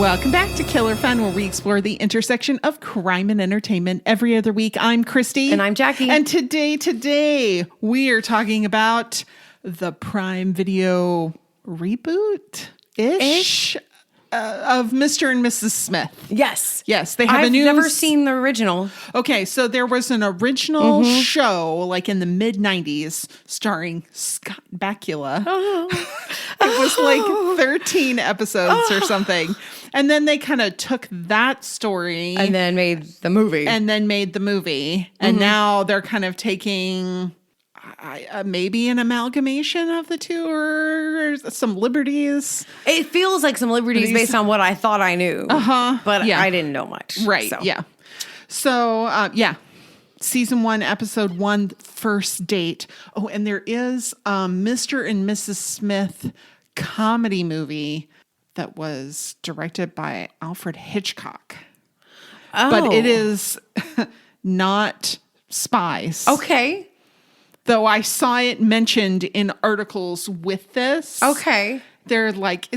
Welcome back to Killer Fun, where we explore the intersection of crime and entertainment every other week. I'm Christy. And I'm Jackie. And today, we are talking about the Prime Video reboot-ish of Mr. and Mrs. Smith. Yes. Yes, they have I've a new... never seen the original. Okay, so there was an original show, like in the mid-90s, starring Scott Bakula. It was like 13 episodes or something. And then they kind of took that story. And then made the movie. And now they're kind of taking... maybe an amalgamation of the two or some liberties. It feels like some liberties based on what I thought I knew. But I didn't know much. Right. So. Yeah. So, Season 1, Episode 1, First Date. Oh, and there is a Mr. and Mrs. Smith comedy movie that was directed by Alfred Hitchcock. Oh. But it is not spies. Okay. Though I saw it mentioned in articles with this. Okay. They're like,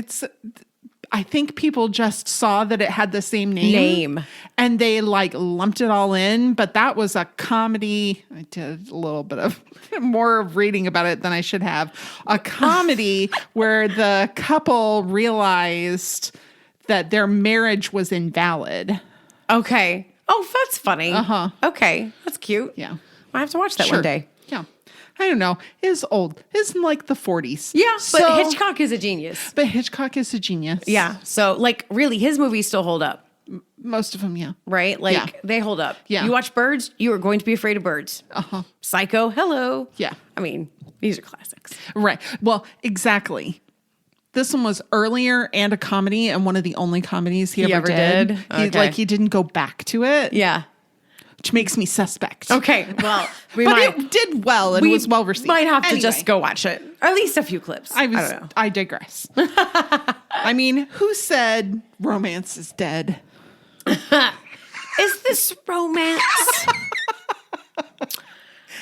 I think people just saw that it had the same name. And they like lumped it all in. But that was a comedy. I did a little bit of more of reading about it than I should have. A comedy where the couple realized that their marriage was invalid. Okay. Oh, that's funny. Okay. That's cute. Yeah. I have to watch that one day. Yeah. I don't know. It's old. It's in like the 40s. Yeah, but Hitchcock is a genius. Yeah. So, like, really, his movies still hold up. Most of them, yeah. Right? Like, they hold up. Yeah. You watch Birds, you are going to be afraid of birds. Psycho, hello. Yeah. I mean, these are classics. Right. Well, exactly. This one was earlier and a comedy, and one of the only comedies he ever did. Okay. He didn't go back to it. Yeah. Which makes me suspect. Okay, well, it did well and was well received. Might have to just go watch it. Or at least a few clips. I don't know. I digress. I mean, who said romance is dead? Is this romance? I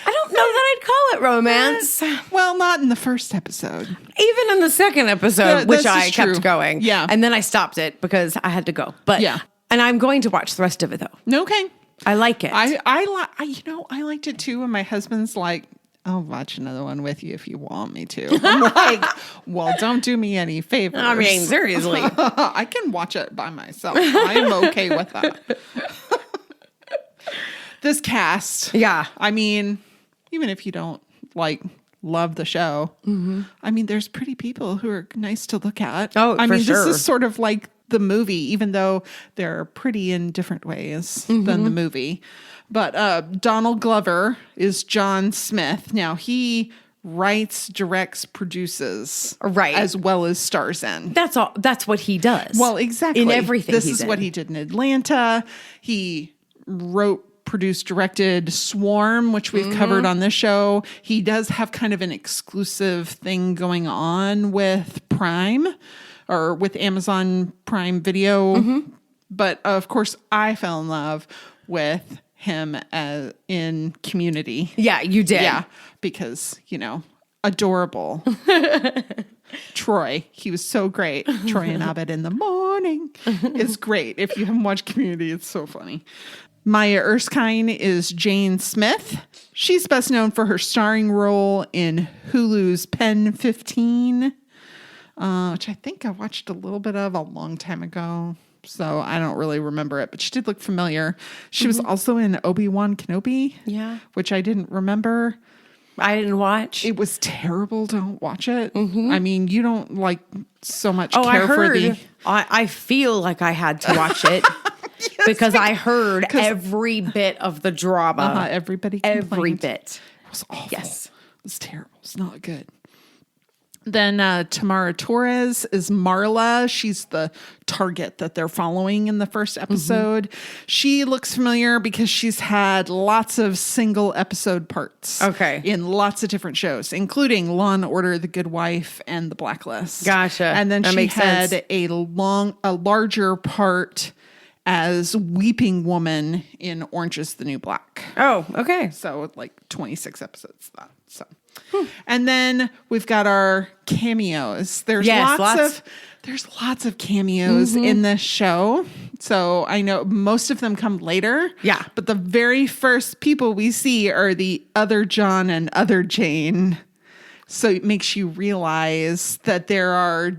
don't know that I'd call it romance. Well, not in the first episode. Even in the second episode, which I kept going. Yeah. And then I stopped it because I had to go. But and I'm going to watch the rest of it though. Okay. I like it. I liked it too. And my husband's like, I'll watch another one with you if you want me to. I'm like, well, don't do me any favors. I mean, seriously. I can watch it by myself. I'm okay with that. This cast. Yeah. I mean, even if you don't love the show, I mean, there's pretty people who are nice to look at. Oh, I mean, sure. This is sort of like the movie, even though they're pretty in different ways than the movie. But Donald Glover is John Smith. Now, he writes, directs, produces, right, as well as stars in. That's all. That's what he does. Well, exactly. In everything This is what he did in Atlanta. He wrote, produced, directed Swarm, which we've covered on this show. He does have kind of an exclusive thing going on with Prime, or with Amazon Prime Video. But of course, I fell in love with him in Community. Yeah, you did. Yeah, because, adorable. Troy, he was so great. Troy and Abed in the morning is great. If you haven't watched Community, it's so funny. Maya Erskine is Jane Smith. She's best known for her starring role in Hulu's Pen 15. Which I think I watched a little bit of a long time ago. So I don't really remember it, but she did look familiar. She was also in Obi-Wan Kenobi. Yeah. Which I didn't remember. I didn't watch. It was terrible. Don't watch it. I mean, you don't so much care I heard. for the... I feel like I had to watch it. Yes, because I heard every bit of the drama. Everybody complained. Every bit. It was awful. Yes. It was terrible. It's not good. Then Tamara Torres is Marla. She's the target that they're following in the first episode. She looks familiar because she's had lots of single episode parts. Okay. In lots of different shows, including Law and Order, The Good Wife, and The Blacklist. Gotcha. And then that she makes had sense. a larger part as Weeping Woman in Orange is the New Black. Oh, okay. So like 26 episodes of that. So, and then we've got our cameos. There's lots of cameos in this show. So I know most of them come later. Yeah. But the very first people we see are the other John and other Jane. So it makes you realize that there are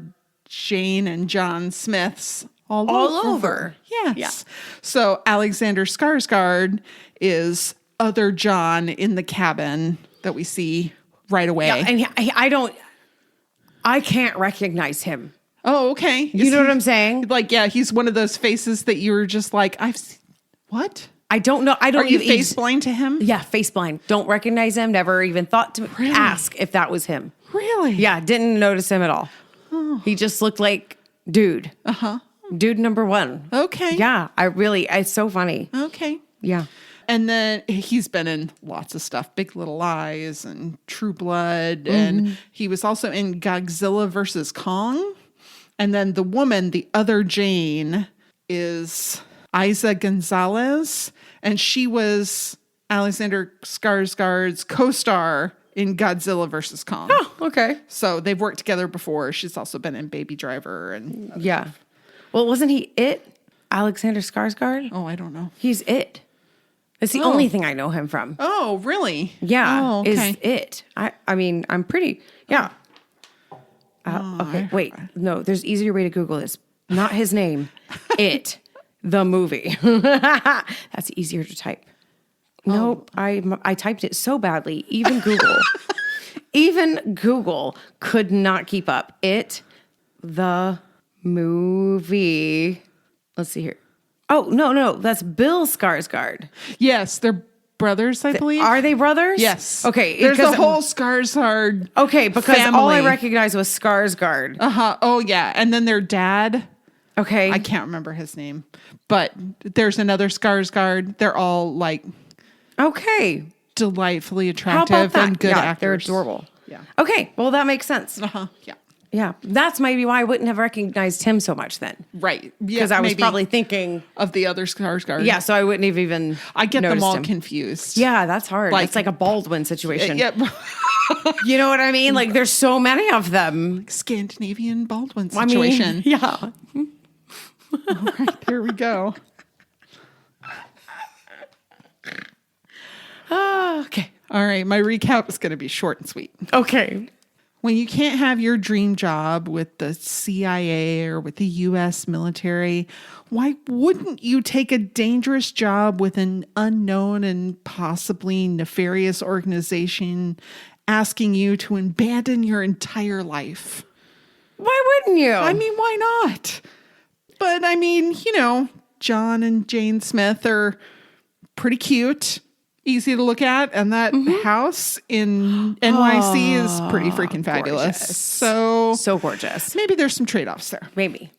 Jane and John Smiths all over. Yes. Yeah. So Alexander Skarsgård is other John in the cabin that we see right away. Yeah, and I can't recognize him. Oh, okay. You know what I'm saying? Like, yeah, he's one of those faces that you were just like, I've seen. What? I don't know. I don't. Are you face blind to him? Yeah, face blind. Don't recognize him. Never even thought to ask if that was him. Really? Yeah, didn't notice him at all. Oh. He just looked like dude. Dude number one. Okay. Yeah, it's so funny. Okay. Yeah. And then he's been in lots of stuff, Big Little Lies and True Blood. And he was also in Godzilla versus Kong. And then the woman, the other Jane, is Isa Gonzalez. And she was Alexander Skarsgård's co-star in Godzilla versus Kong. Oh, okay. So they've worked together before. She's also been in Baby Driver. And yeah. Well, wasn't he it? Alexander Skarsgård? Oh, I don't know. He's it. It's the only thing I know him from. Oh, really? Yeah. Oh, okay. Is it. I mean, I'm pretty, yeah. Okay, wait. No, there's easier way to Google this. Not his name. It. The movie. That's easier to type. Nope. I typed it so badly. Even Google could not keep up. It. The movie. Let's see here. Oh, no. That's Bill Skarsgård. Yes, they're brothers, I believe. Are they brothers? Yes. Okay. There's a whole Skarsgård because family. all I recognized was Skarsgård. Oh, yeah. And then their dad. Okay. I can't remember his name. But there's another Skarsgård. They're all like... Okay. Delightfully attractive and good actors. They're adorable. Yeah. Okay. Well, that makes sense. Yeah. Yeah. That's maybe why I wouldn't have recognized him so much then. Right. Because I was probably thinking of the other Skarsgård. Yeah. So I wouldn't have even. I get them all him. Confused. Yeah. That's hard. It's like a Baldwin situation. Yep. You know what I mean? Like there's so many of them. Scandinavian Baldwin situation. Yeah. All right. Here we go. Okay. All right. My recap is going to be short and sweet. Okay. When you can't have your dream job with the CIA or with the U.S. military, why wouldn't you take a dangerous job with an unknown and possibly nefarious organization asking you to abandon your entire life? Why wouldn't you? I mean, why not? But I mean, John and Jane Smith are pretty cute. Easy to look at, and that house in NYC is pretty freaking fabulous. Gorgeous. So gorgeous. Maybe there's some trade-offs there. Maybe.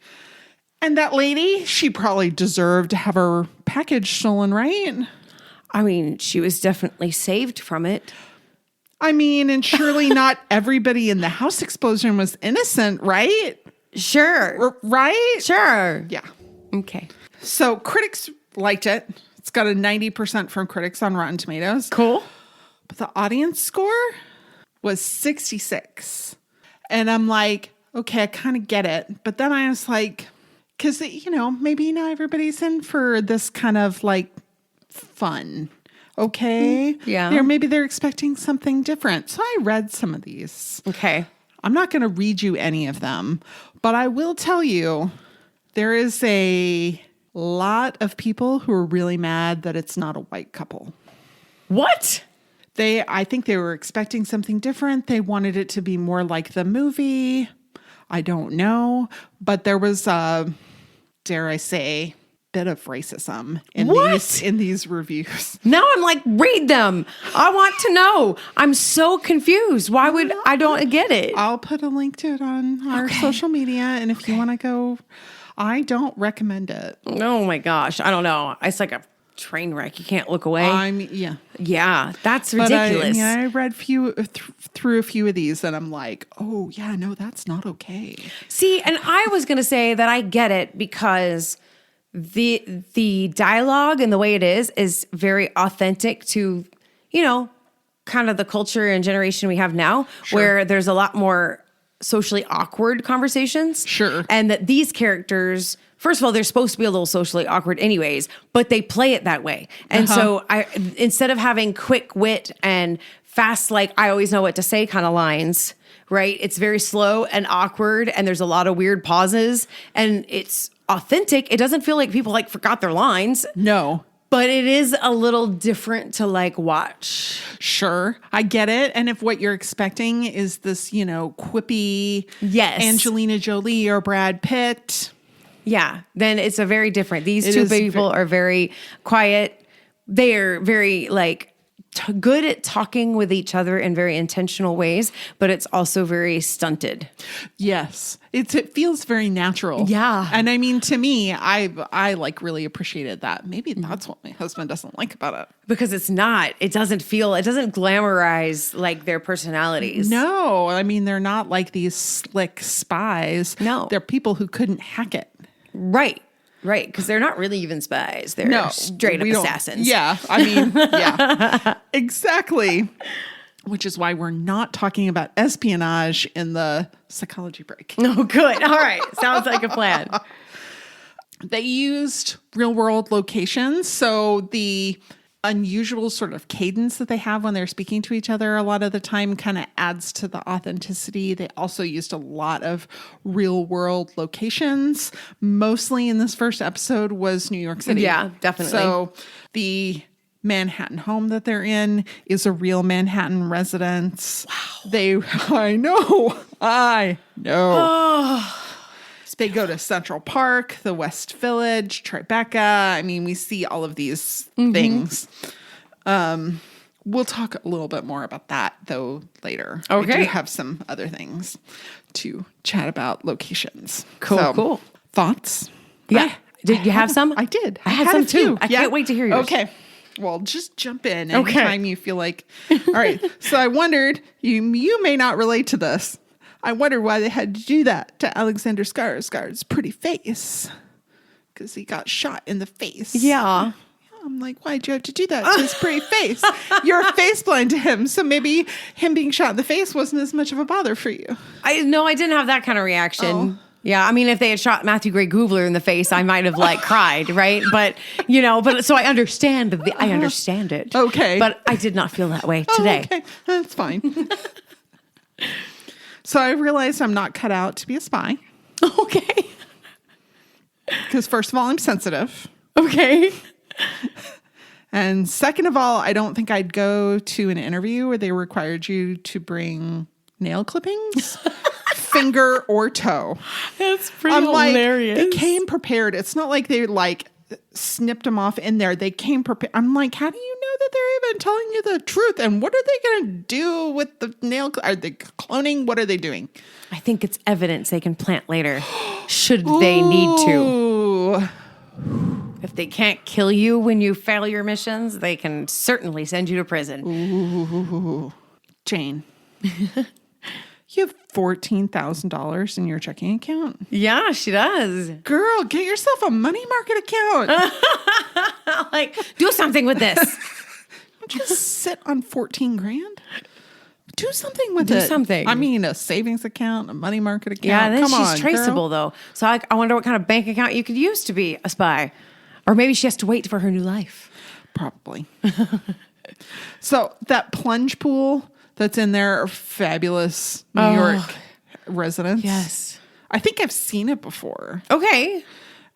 And that lady, she probably deserved to have her package stolen, right? I mean, she was definitely saved from it. I mean, and surely not everybody in the house explosion was innocent, right? Sure. Right? Sure. Yeah. Okay. So critics liked it. It's got a 90% from critics on Rotten Tomatoes. Cool. But the audience score was 66. And I'm like, okay, I kind of get it. But then I was like, because, maybe not everybody's in for this kind of like fun. Okay. Yeah. Maybe they're expecting something different. So I read some of these. Okay. I'm not going to read you any of them, but I will tell you there is a lot of people who are really mad that it's not a white couple. What? I think they were expecting something different. They wanted it to be more like the movie. I don't know. But there was, dare I say, bit of racism in these reviews. Now I'm like, read them. I want to know. I'm so confused. Why would I don't get it? I'll put a link to it on our social media. And if you want to go, I don't recommend it. Oh my gosh. I don't know. It's like a train wreck. You can't look away. Yeah, that's ridiculous. I read through a few of these and I'm like, oh yeah, no, that's not okay. See, and I was going to say that I get it because the dialogue and the way it is very authentic to, kind of the culture and generation we have now, where there's a lot more socially awkward conversations. Sure. And that these characters, first of all, they're supposed to be a little socially awkward anyways, but they play it that way. And so instead of having quick wit and fast, like I always know what to say kind of lines, right? It's very slow and awkward, and there's a lot of weird pauses, and it's authentic. It doesn't feel like people like forgot their lines. No. But it is a little different to like watch. Sure. I get it. And if what you're expecting is this, quippy Angelina Jolie or Brad Pitt. Yeah. Then it's a very different. These two people are very quiet. They are very like good at talking with each other in very intentional ways, but it's also very stunted. Yes. It feels very natural. Yeah. And I mean, to me, I like really appreciated that. Maybe that's what my husband doesn't like about it. Because it doesn't glamorize like their personalities. No, I mean, they're not like these slick spies. No. They're people who couldn't hack it. Right. Right, because they're not really even spies. They're straight up assassins. Yeah, I mean, yeah, exactly. Which is why we're not talking about espionage in the psychology break. Oh, good. All right. Sounds like a plan. They used real world locations. So the unusual sort of cadence that they have when they're speaking to each other a lot of the time kind of adds to the authenticity. They also used a lot of real world locations. Mostly in this first episode was New York City. Yeah, definitely. So the Manhattan home that they're in is a real Manhattan residence. Wow. I know. Oh. They go to Central Park, the West Village, Tribeca. I mean, we see all of these things. We'll talk a little bit more about that, though, later. Okay. We do have some other things to chat about locations. Cool. Thoughts? Yeah. Did you have some? I did. I had some too. I can't wait to hear yours. Okay. Well, just jump in anytime you feel like. All right. So I wondered, you may not relate to this. I wondered why they had to do that to Alexander Skarsgård's pretty face. Because he got shot in the face. Yeah. I'm like, why'd you have to do that to his pretty face? You're face blind to him. So maybe him being shot in the face wasn't as much of a bother for you. I didn't have that kind of reaction. Oh. Yeah, I mean, if they had shot Matthew Gray Goobler in the face, I might have like cried, right? But so I understand. I understand it. Okay, but I did not feel that way today. Okay, that's fine. So I realized I'm not cut out to be a spy. Okay. Because first of all, I'm sensitive. Okay. And second of all, I don't think I'd go to an interview where they required you to bring nail clippings. Finger or toe. That's pretty hilarious. They came prepared. It's not like they snipped them off in there. They came prepared. I'm like, how do you know that they're even telling you the truth? And what are they going to do with the nail? Are they cloning? What are they doing? I think it's evidence they can plant later should they need to. If they can't kill you when you fail your missions, they can certainly send you to prison. Ooh. Jane. You have $14,000 in your checking account? Yeah, she does. Girl, get yourself a money market account. Do something with this. Don't just sit on 14 grand. Do something with it. Do something. I mean, a savings account, a money market account. Yeah, then Come she's traceable, though. So I wonder what kind of bank account you could use to be a spy. Or maybe she has to wait for her new life. Probably. So that plunge pool that's in there, fabulous New York residence. Yes. I think I've seen it before. Okay.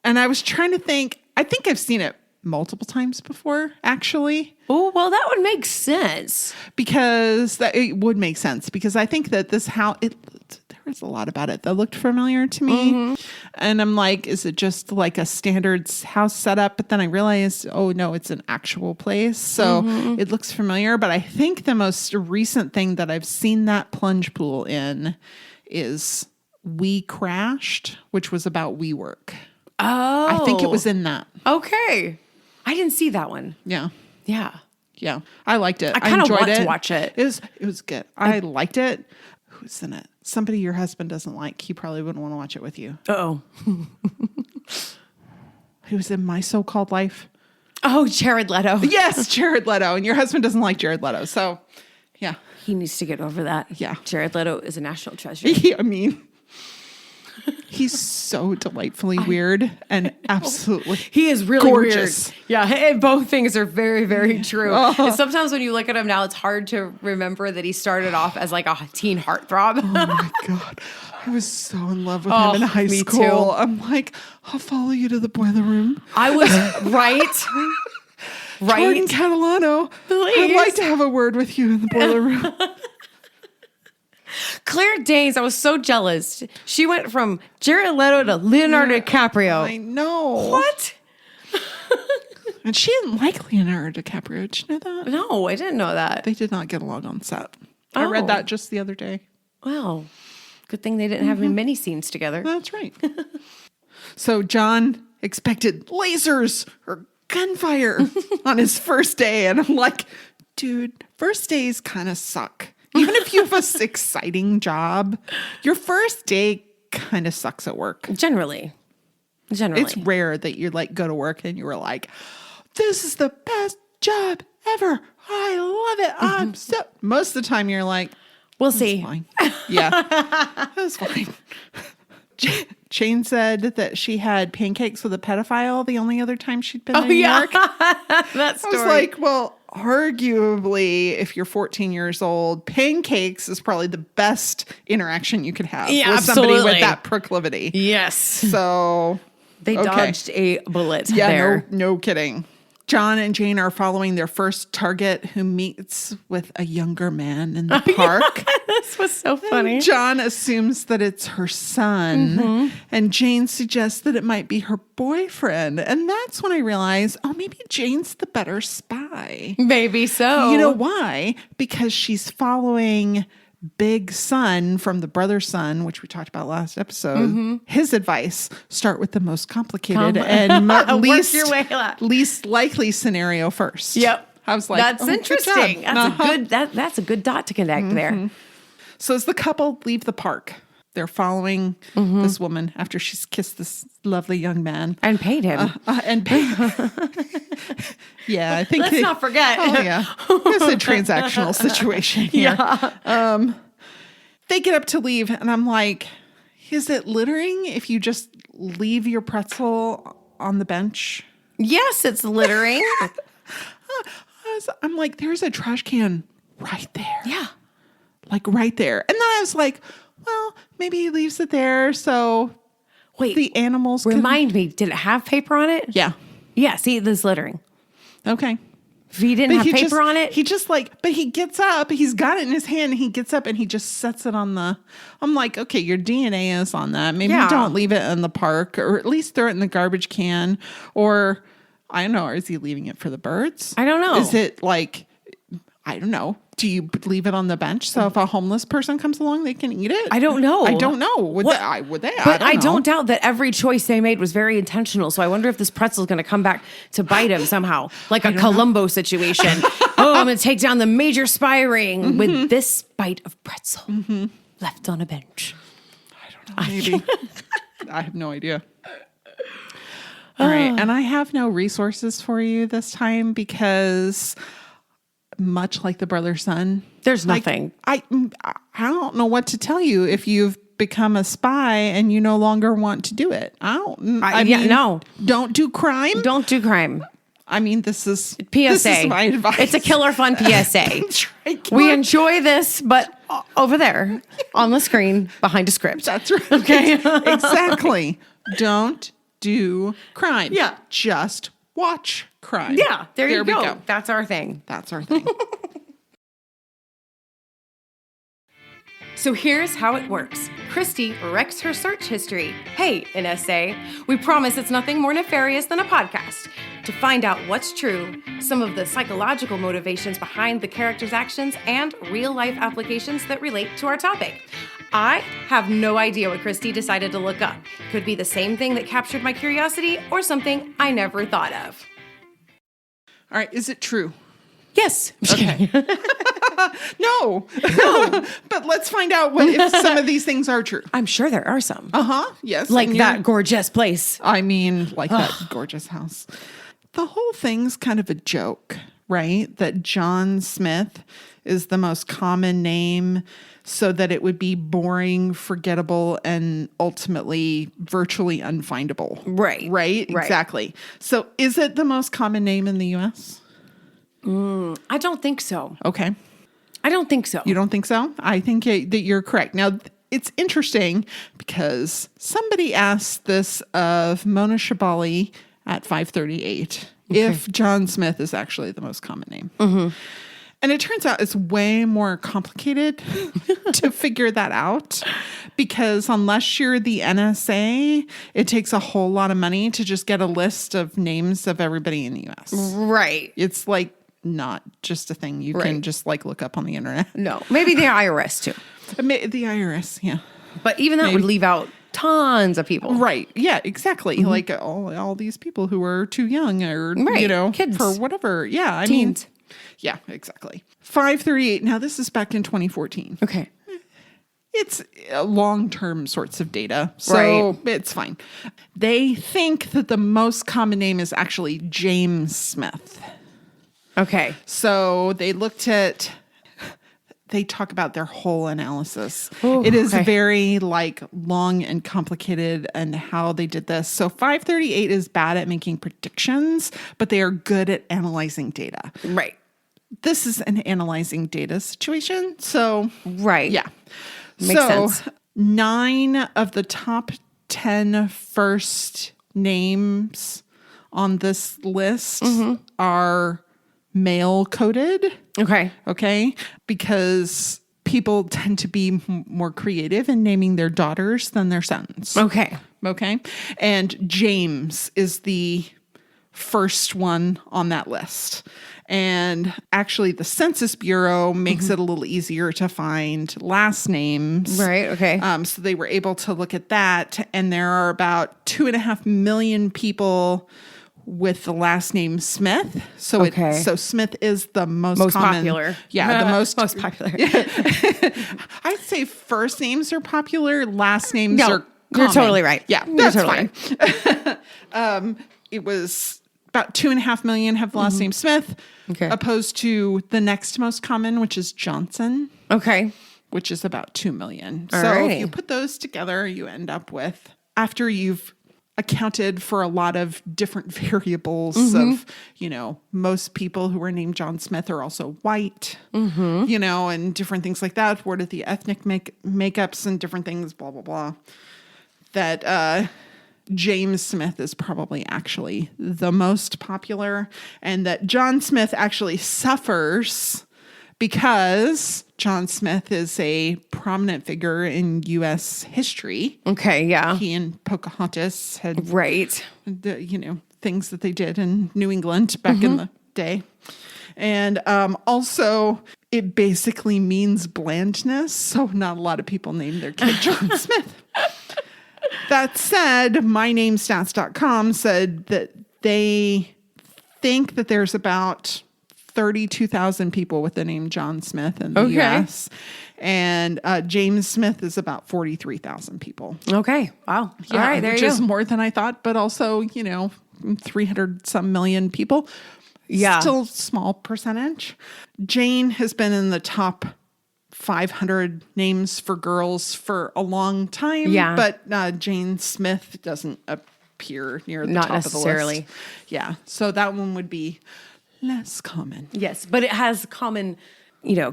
And I was trying to think, I think I've seen it multiple times before, actually. Oh, well, that would make sense. Because it would make sense. Because I think that this house, there was a lot about it that looked familiar to me. Mm-hmm. And I'm like, is it just like a standard house setup? But then I realized, oh no, it's an actual place. So it looks familiar. But I think the most recent thing that I've seen that plunge pool in is We Crashed, which was about WeWork. Oh. I think it was in that. Okay. I didn't see that one. Yeah. Yeah. Yeah. I liked it. I kind of enjoyed want it. to watch it. It was good. I liked it. Who's in it? Somebody your husband doesn't like. He probably wouldn't want to watch it with you. Uh-oh. He was in My So-Called Life. Oh, Jared Leto. Yes, Jared Leto. And your husband doesn't like Jared Leto. So, yeah. He needs to get over that. Yeah. Jared Leto is a national treasure. I mean, he's so delightfully weird and absolutely He is really gorgeous. weird. Yeah, and both things are very, very true. And sometimes when you look at him now, it's hard to remember that he started off as like a teen heartthrob. Oh my God. I was so in love with him in high me school. too. I'm like, I'll follow you to the boiler room. I was right. Jordan Catalano, Please. I'd like to have a word with you in the boiler room. Claire Danes, I was so jealous. She went from Jared Leto to Leonardo DiCaprio. I know. What? And she didn't like Leonardo DiCaprio. Did you know that? No, I didn't know that. They did not get along on set. I read that just the other day. Wow. Good thing they didn't have many scenes together. That's right. So John expected lasers or gunfire on his first day. And I'm like, dude, first days kind of suck. Even if you have a exciting job, your first day kind of sucks at work. Generally. It's rare that you like go to work and you were like, this is the best job ever. I love it. I'm so. Most of the time you're like, we'll see. fine. Yeah, that was fine. Jane said that she had pancakes with a pedophile the only other time she'd been in New York. That story. I was like, well, arguably, if you're 14 years old, pancakes is probably the best interaction you could have with somebody with that proclivity. Yes. So they dodged a bullet there. No kidding. John and Jane are following their first target who meets with a younger man in the park. This was so funny. And John assumes that it's her son, and Jane suggests that it might be her boyfriend. And that's when I realize, oh, maybe Jane's the better spy. Maybe so. You know why? Because she's following Big Son from the Brother Son, which we talked about last episode. His advice: start with the most complicated and least likely scenario first. Yep. I was like, that's interesting. That's a good dot to connect there. So as the couple leave the park, they're following this woman after she's kissed this lovely young man and paid him. Yeah, I think. Let's not forget. Oh yeah, it's a transactional situation here. Yeah. They get up to leave, and I'm like, is it littering if you just leave your pretzel on the bench? Yes, it's littering. I'm like, there's a trash can right there. Yeah. Like right there. And then I was like, well, maybe he leaves it there so the animals Remind me, did it have paper on it? Yeah. Yeah, see, this littering. Okay. If he didn't have paper on it? He just but he gets up, he's got it in his hand, and he gets up and he just sets it on I'm like, okay, your DNA is on that. Maybe don't leave it in the park, or at least throw it in the garbage can, or I don't know, is he leaving it for the birds? I don't know. Is it I don't know. Do you leave it on the bench so if a homeless person comes along, they can eat it? I don't know. I don't know. Would they? But I don't doubt that every choice they made was very intentional. So I wonder if this pretzel is going to come back to bite him somehow, like a Columbo situation. I'm going to take down the major spy ring with this bite of pretzel left on a bench. I don't know. Maybe. I have no idea. All right. And I have no resources for you this time because much like the Brother Son, there's nothing. I don't know what to tell you if you've become a spy and you no longer want to do it. No. Don't do crime. Don't do crime. I mean, this is PSA. This is my advice. It's a killer fun PSA. We enjoy this, but over there on the screen behind a script. That's right. Okay. Exactly. Don't do crime. Yeah. Just watch crime. Yeah. There you go. That's our thing. That's our thing. So here's how it works. Christy wrecks her search history. Hey, an essay. We promise it's nothing more nefarious than a podcast. To find out what's true, some of the psychological motivations behind the characters' actions, and real-life applications that relate to our topic. I have no idea what Christy decided to look up. Could be the same thing that captured my curiosity or something I never thought of. All right. Is it true? Yes. Okay. No. But let's find out if some of these things are true. I'm sure there are some. Yes. Like that gorgeous place. I mean, like that gorgeous house. The whole thing's kind of a joke, right? That John Smith is the most common name so that it would be boring, forgettable, and ultimately virtually unfindable. Right? Exactly. So is it the most common name in the U.S.? I don't think so. Okay. I don't think so. You don't think so? I think that you're correct. Now, it's interesting because somebody asked this of Mona Shabali at 538 if John Smith is actually the most common name. And it turns out it's way more complicated to figure that out because unless you're the NSA, it takes a whole lot of money to just get a list of names of everybody in the U.S. Right. It's like not just a thing you can just like look up on the internet. No. Maybe the IRS too. The IRS, yeah. But even that would leave out tons of people. Right. Yeah, exactly. Like all these people who are too young or, kids. For whatever. Yeah. I Teens. mean, yeah, exactly. 538. Now, this is back in 2014. Okay. It's long-term sorts of data, so it's fine. They think that the most common name is actually James Smith. Okay. So they talk about their whole analysis. It is very long and complicated and how they did this. So 538 is bad at making predictions, but they are good at analyzing data. Right. This is an analyzing data situation. So, yeah. Makes sense. 9 of the top 10 first names on this list are male coded. Okay. Because people tend to be more creative in naming their daughters than their sons. Okay. And James is the first one on that list. And actually, the Census Bureau makes it a little easier to find last names. Right. Okay. So they were able to look at that. And there are about 2.5 million people with the last name Smith. So so Smith is the most common, popular. Yeah, the most popular. I'd say first names are popular. Last names are common. You're totally right. Yeah, that's fine. It was about 2.5 million have the last name Smith, opposed to the next most common, which is Johnson. Which is about 2 million. If you put those together, you end up with, after you've accounted for a lot of different variables of, most people who are named John Smith are also white, and different things like that. What are the ethnic makeups and different things, blah, blah, blah. That James Smith is probably actually the most popular, and that John Smith actually suffers because John Smith is a prominent figure in U.S. history. He and Pocahontas had, things that they did in New England back in the day. And also, it basically means blandness, so not a lot of people name their kid John Smith. That said, mynamestats.com said that they think that there's about 32,000 people with the name John Smith in the U.S. And James Smith is about 43,000 people. Wow. Yeah, all right, there which you is go. more than I thought, but also, 300 some million people. Yeah. Still small percentage. Jane has been in the top 500 names for girls for a long time. Yeah. But Jane Smith doesn't appear near the top of the list. Yeah. So that one would be less common. Yes, but it has common,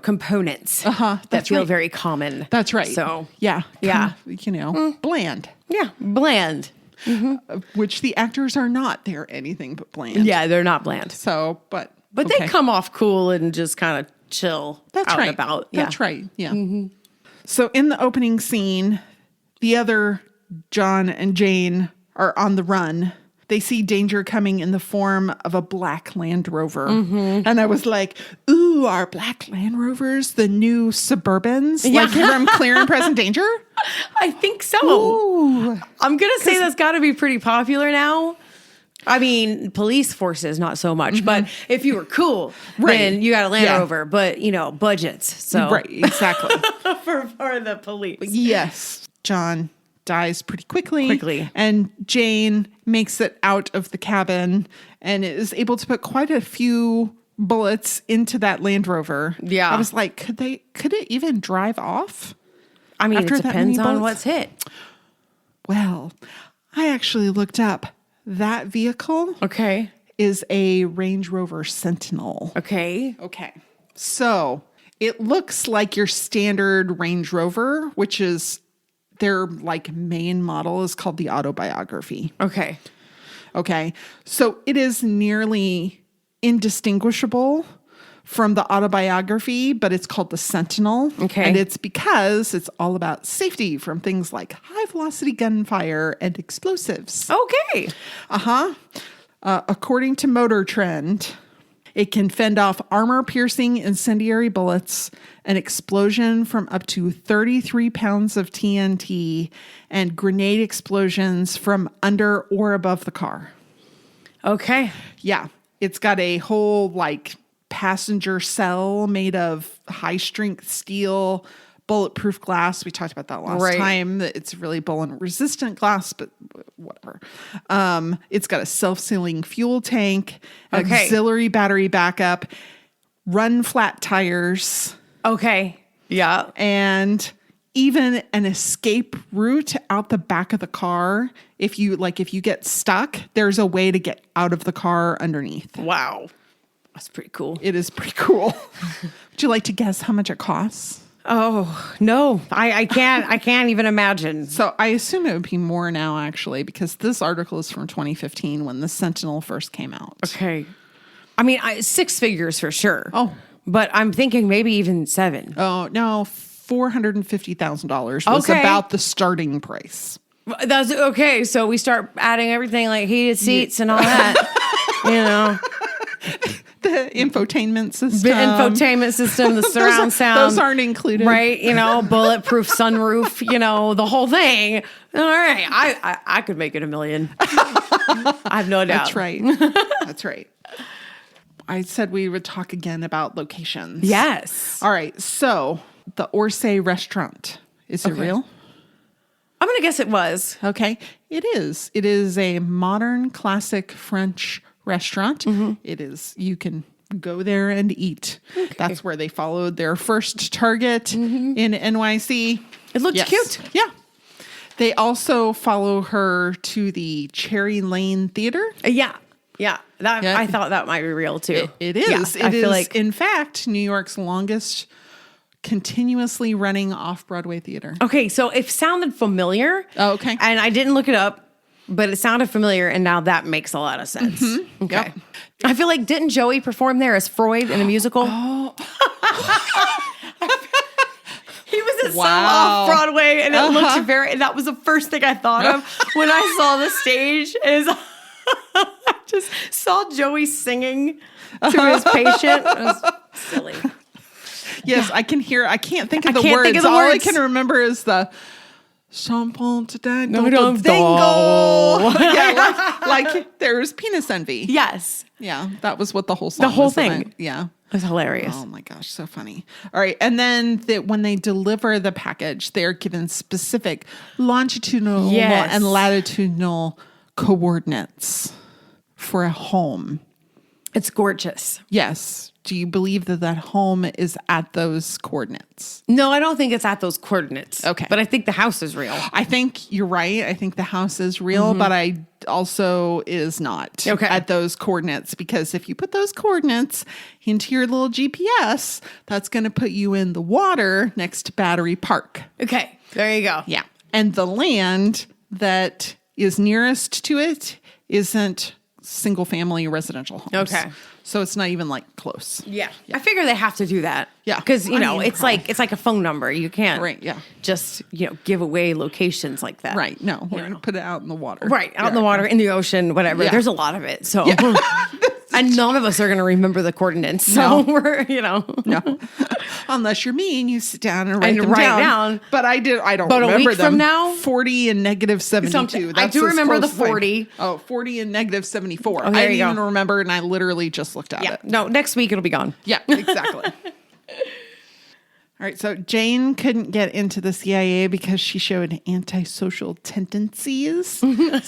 components that feel very common. That's right. So yeah, bland. Yeah, bland. Which the actors are not. They're anything but bland. Yeah, they're not bland. So, but they come off cool and just kind of chill. That's out right. And about. That's right. Yeah. So in the opening scene, the other John and Jane are on the run. They see danger coming in the form of a black Land Rover. And I was like, ooh, are black Land Rovers the new Suburbans? Like from Clear and Present Danger? I think so. Ooh. I'm going to say that's got to be pretty popular now. I mean, police forces, not so much. But if you were cool, then you got a Land Rover. But, budgets. So Right, exactly. for the police. Yes. John dies pretty quickly. And Jane makes it out of the cabin and is able to put quite a few bullets into that Land Rover. Yeah. I was like, could it even drive off? I mean, after it that depends many on bullets? what's hit. Well, I actually looked up that vehicle. Okay. Is a Range Rover Sentinel. Okay. So it looks like your standard Range Rover, which is their like main model is called the Autobiography. Okay. So it is nearly indistinguishable from the Autobiography, but it's called the Sentinel. Okay. And it's because it's all about safety from things like high velocity gunfire and explosives. Okay. According to Motor Trend, it can fend off armor-piercing incendiary bullets, an explosion from up to 33 pounds of TNT, and grenade explosions from under or above the car. Okay. Yeah. It's got a whole, passenger cell made of high-strength steel, bulletproof glass. We talked about that last time. It's really bullet-resistant glass, but whatever. It's got a self-sealing fuel tank, auxiliary battery backup, run-flat tires. Okay. Yeah. And even an escape route out the back of the car. If you get stuck, there's a way to get out of the car underneath. Wow. That's pretty cool. It is pretty cool. Would you like to guess how much it costs? Oh, no. I can't even imagine. So I assume it would be more now, actually, because this article is from 2015 when the Sentinel first came out. Okay. I mean, 6 figures for sure. Oh. But I'm thinking maybe even 7. Oh, no, $450,000 was about the starting price. That's okay. So we start adding everything like heated seats and all that, The infotainment system. The surround sound. Those aren't included. Right. Bulletproof sunroof, the whole thing. All right. I could make it $1 million. I have no doubt. That's right. That's right. I said we would talk again about locations. Yes. All right. So the Orsay restaurant, is it real? I'm going to guess it was. Okay. It is. It is a modern classic French restaurant. Mm-hmm. It is. You can go there and eat. Okay. That's where they followed their first target in NYC. It looks cute. Yeah. They also follow her to the Cherry Lane Theater. Yeah. I thought that might be real too. It is. Yeah, it is, in fact, New York's longest continuously running off-Broadway theater. Okay, so it sounded familiar. Oh, okay. And I didn't look it up, but it sounded familiar, and now that makes a lot of sense. Mm-hmm. Okay. Yep. I feel like, didn't Joey perform there as Freud in a musical? Oh. He was at some off-Broadway, and it looked that was the first thing I thought of when I saw the stage, is I just saw Joey singing to his patient. It was silly. Yes, I can hear. I can't think of the can't words. think of the All I words. can remember is the "Champon today, No, don't dingle." Yeah, like there's penis envy. Yes. Yeah, that was what the whole song. The whole was thing. about. Yeah, It was hilarious. Oh my gosh, so funny. All right. And then when they deliver the package, they're given specific longitudinal and latitudinal coordinates for a home. It's gorgeous. Yes. Do you believe that home is at those coordinates? No, I don't think it's at those coordinates. Okay. But I think the house is real. I think you're right. I think the house is real, but I also is not at those coordinates, because if you put those coordinates into your little GPS, that's going to put you in the water next to Battery Park. Okay. There you go. Yeah. And the land that is nearest to it isn't single family residential homes. Okay. So it's not even like close. Yeah. I figure they have to do that. Yeah. Because, I mean, it's like a phone number. You can't just, give away locations like that. Right. No, we're going to put it out in the water. Right. Out in the water, in the ocean, whatever. Yeah. There's a lot of it. So, and none of us are going to remember the coordinates. So we're, No. Unless you're me and you sit down and write them write down. But I don't But remember a week them. from now? 40 and negative 72. I do remember the 40. Oh, 40 and negative 74. Oh, there I didn't you go. even remember, and I literally just looked at it. No, next week it'll be gone. Yeah, exactly. All right, so Jane couldn't get into the CIA because she showed antisocial tendencies. So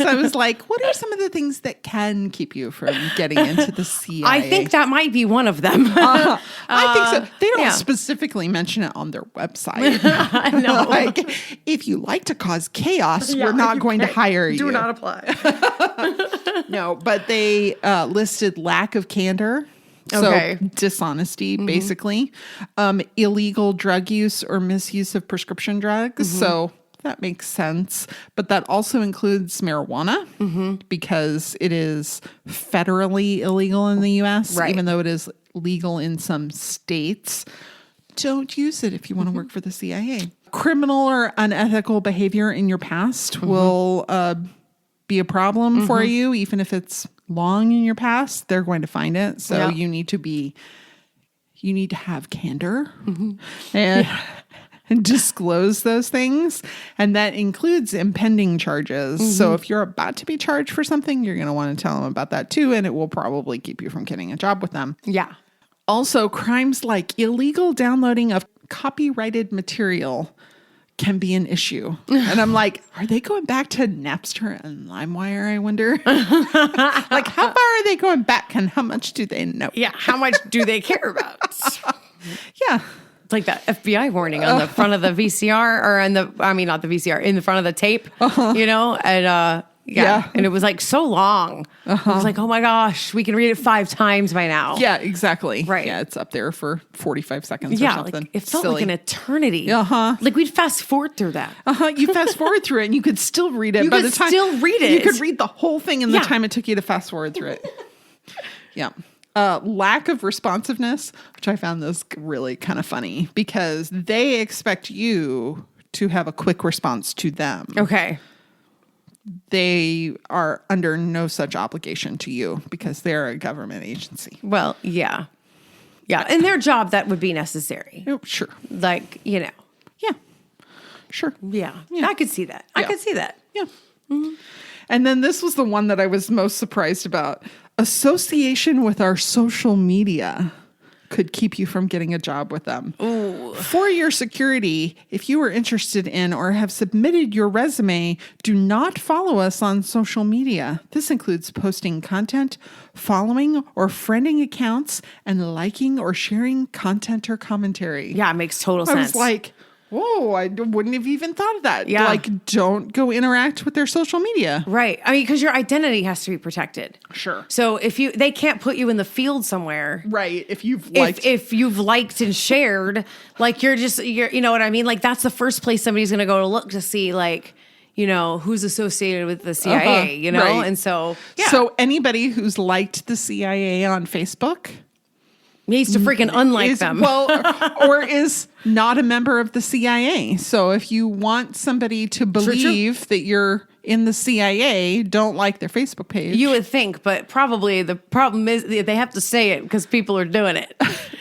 I was like, what are some of the things that can keep you from getting into the CIA? I think that might be one of them. I think so. They don't specifically mention it on their website. No. Like, if you like to cause chaos, we're not going to hire you. Do not apply. No, but they listed lack of candor. So dishonesty, basically, illegal drug use or misuse of prescription drugs. So that makes sense. But that also includes marijuana because it is federally illegal in the U.S., even though it is legal in some states. Don't use it if you want to work for the CIA. Criminal or unethical behavior in your past will be a problem for you, even if it's long in your past. They're going to find it. So you need to have candor and disclose those things. And that includes impending charges. So if you're about to be charged for something, you're going to want to tell them about that too. And it will probably keep you from getting a job with them. Yeah. Also, crimes like illegal downloading of copyrighted material can be an issue. And I'm like, are they going back to Napster and LimeWire, I wonder? Like, how far are they going back and how much do they know? Yeah. How much do they care about? Yeah. It's like that FBI warning on the front of the VCR or not the VCR, in the front of the tape, and and it was like so long. I was like, oh my gosh, we can read it 5 times by now. Yeah, exactly. Right. Yeah, it's up there for 45 seconds or something. Like, it felt like an eternity. Like we'd fast forward through that. You fast forward through it and you could still read it. You could still read it. You could read the whole thing in the time it took you to fast forward through it. Yeah. Lack of responsiveness, which I found this really kind of funny because they expect you to have a quick response to them. Okay. They are under no such obligation to you because they're a government agency. Well, yeah. Yeah. In their job, that would be necessary. Oh, sure. Like, Yeah. Sure. Yeah. I could see that. I could see that. Yeah. And then this was the one that I was most surprised about. Association with our social media could keep you from getting a job with them. Ooh. For your security, if you are interested in or have submitted your resume, do not follow us on social media. This includes posting content, following or friending accounts, and liking or sharing content or commentary. Yeah, it makes total sense. I was like, whoa, I wouldn't have even thought of that. Yeah. Like, don't go interact with their social media. Right. I mean, because your identity has to be protected. Sure. So they can't put you in the field somewhere. Right. If you've liked. If you've liked and shared, like you're you know what I mean? Like that's the first place somebody's going to go to look to see like, who's associated with the CIA, Right. And so, So anybody who's liked the CIA on Facebook needs to freaking unlike them. Well, or is not a member of the CIA. So if you want somebody to believe that you're in the CIA, don't like their Facebook page. You would think, but probably the problem is they have to say it because people are doing it.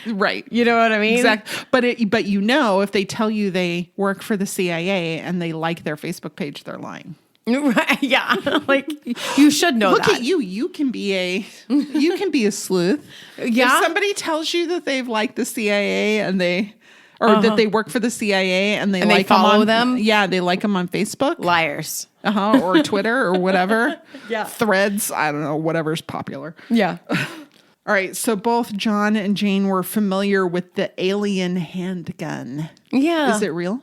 Right. You know what I mean? Exactly. But if they tell you they work for the CIA and they like their Facebook page, they're lying. Right. Yeah. Like you should know Look that. at you. You can be a sleuth. Yeah. If somebody tells you that they've liked the CIA and that they work for the CIA and they like follow them. Yeah, they like them on Facebook. Liars. Or Twitter or whatever. Yeah. Threads. I don't know, whatever's popular. Yeah. All right. So both John and Jane were familiar with the alien handgun. Yeah. Is it real?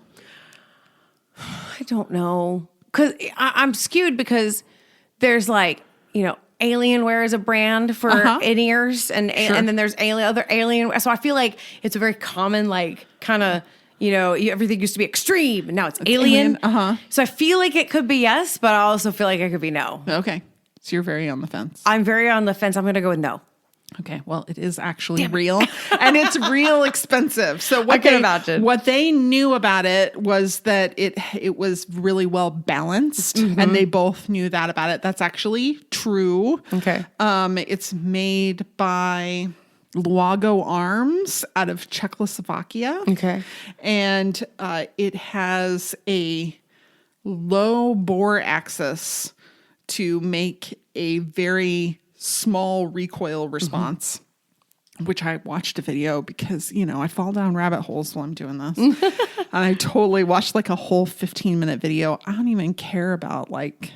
I don't know. Because I'm skewed because there's like, Alienware is a brand for in-ears and then there's other alien. So I feel like it's a very common, like kind of, everything used to be extreme and now it's alien. So I feel like it could be yes, but I also feel like it could be no. Okay. So you're very on the fence. I'm very on the fence. I'm going to go with no. Okay, well, it is actually real, and it's real expensive. So I can imagine. What they knew about it was that it was really well balanced, and they both knew that about it. That's actually true. Okay. It's made by Luago arms out of Czechoslovakia. Okay. And it has a low bore axis to make a very small recoil response, which I watched a video because, I fall down rabbit holes while I'm doing this. And I totally watched like a whole 15-minute video. I don't even care about like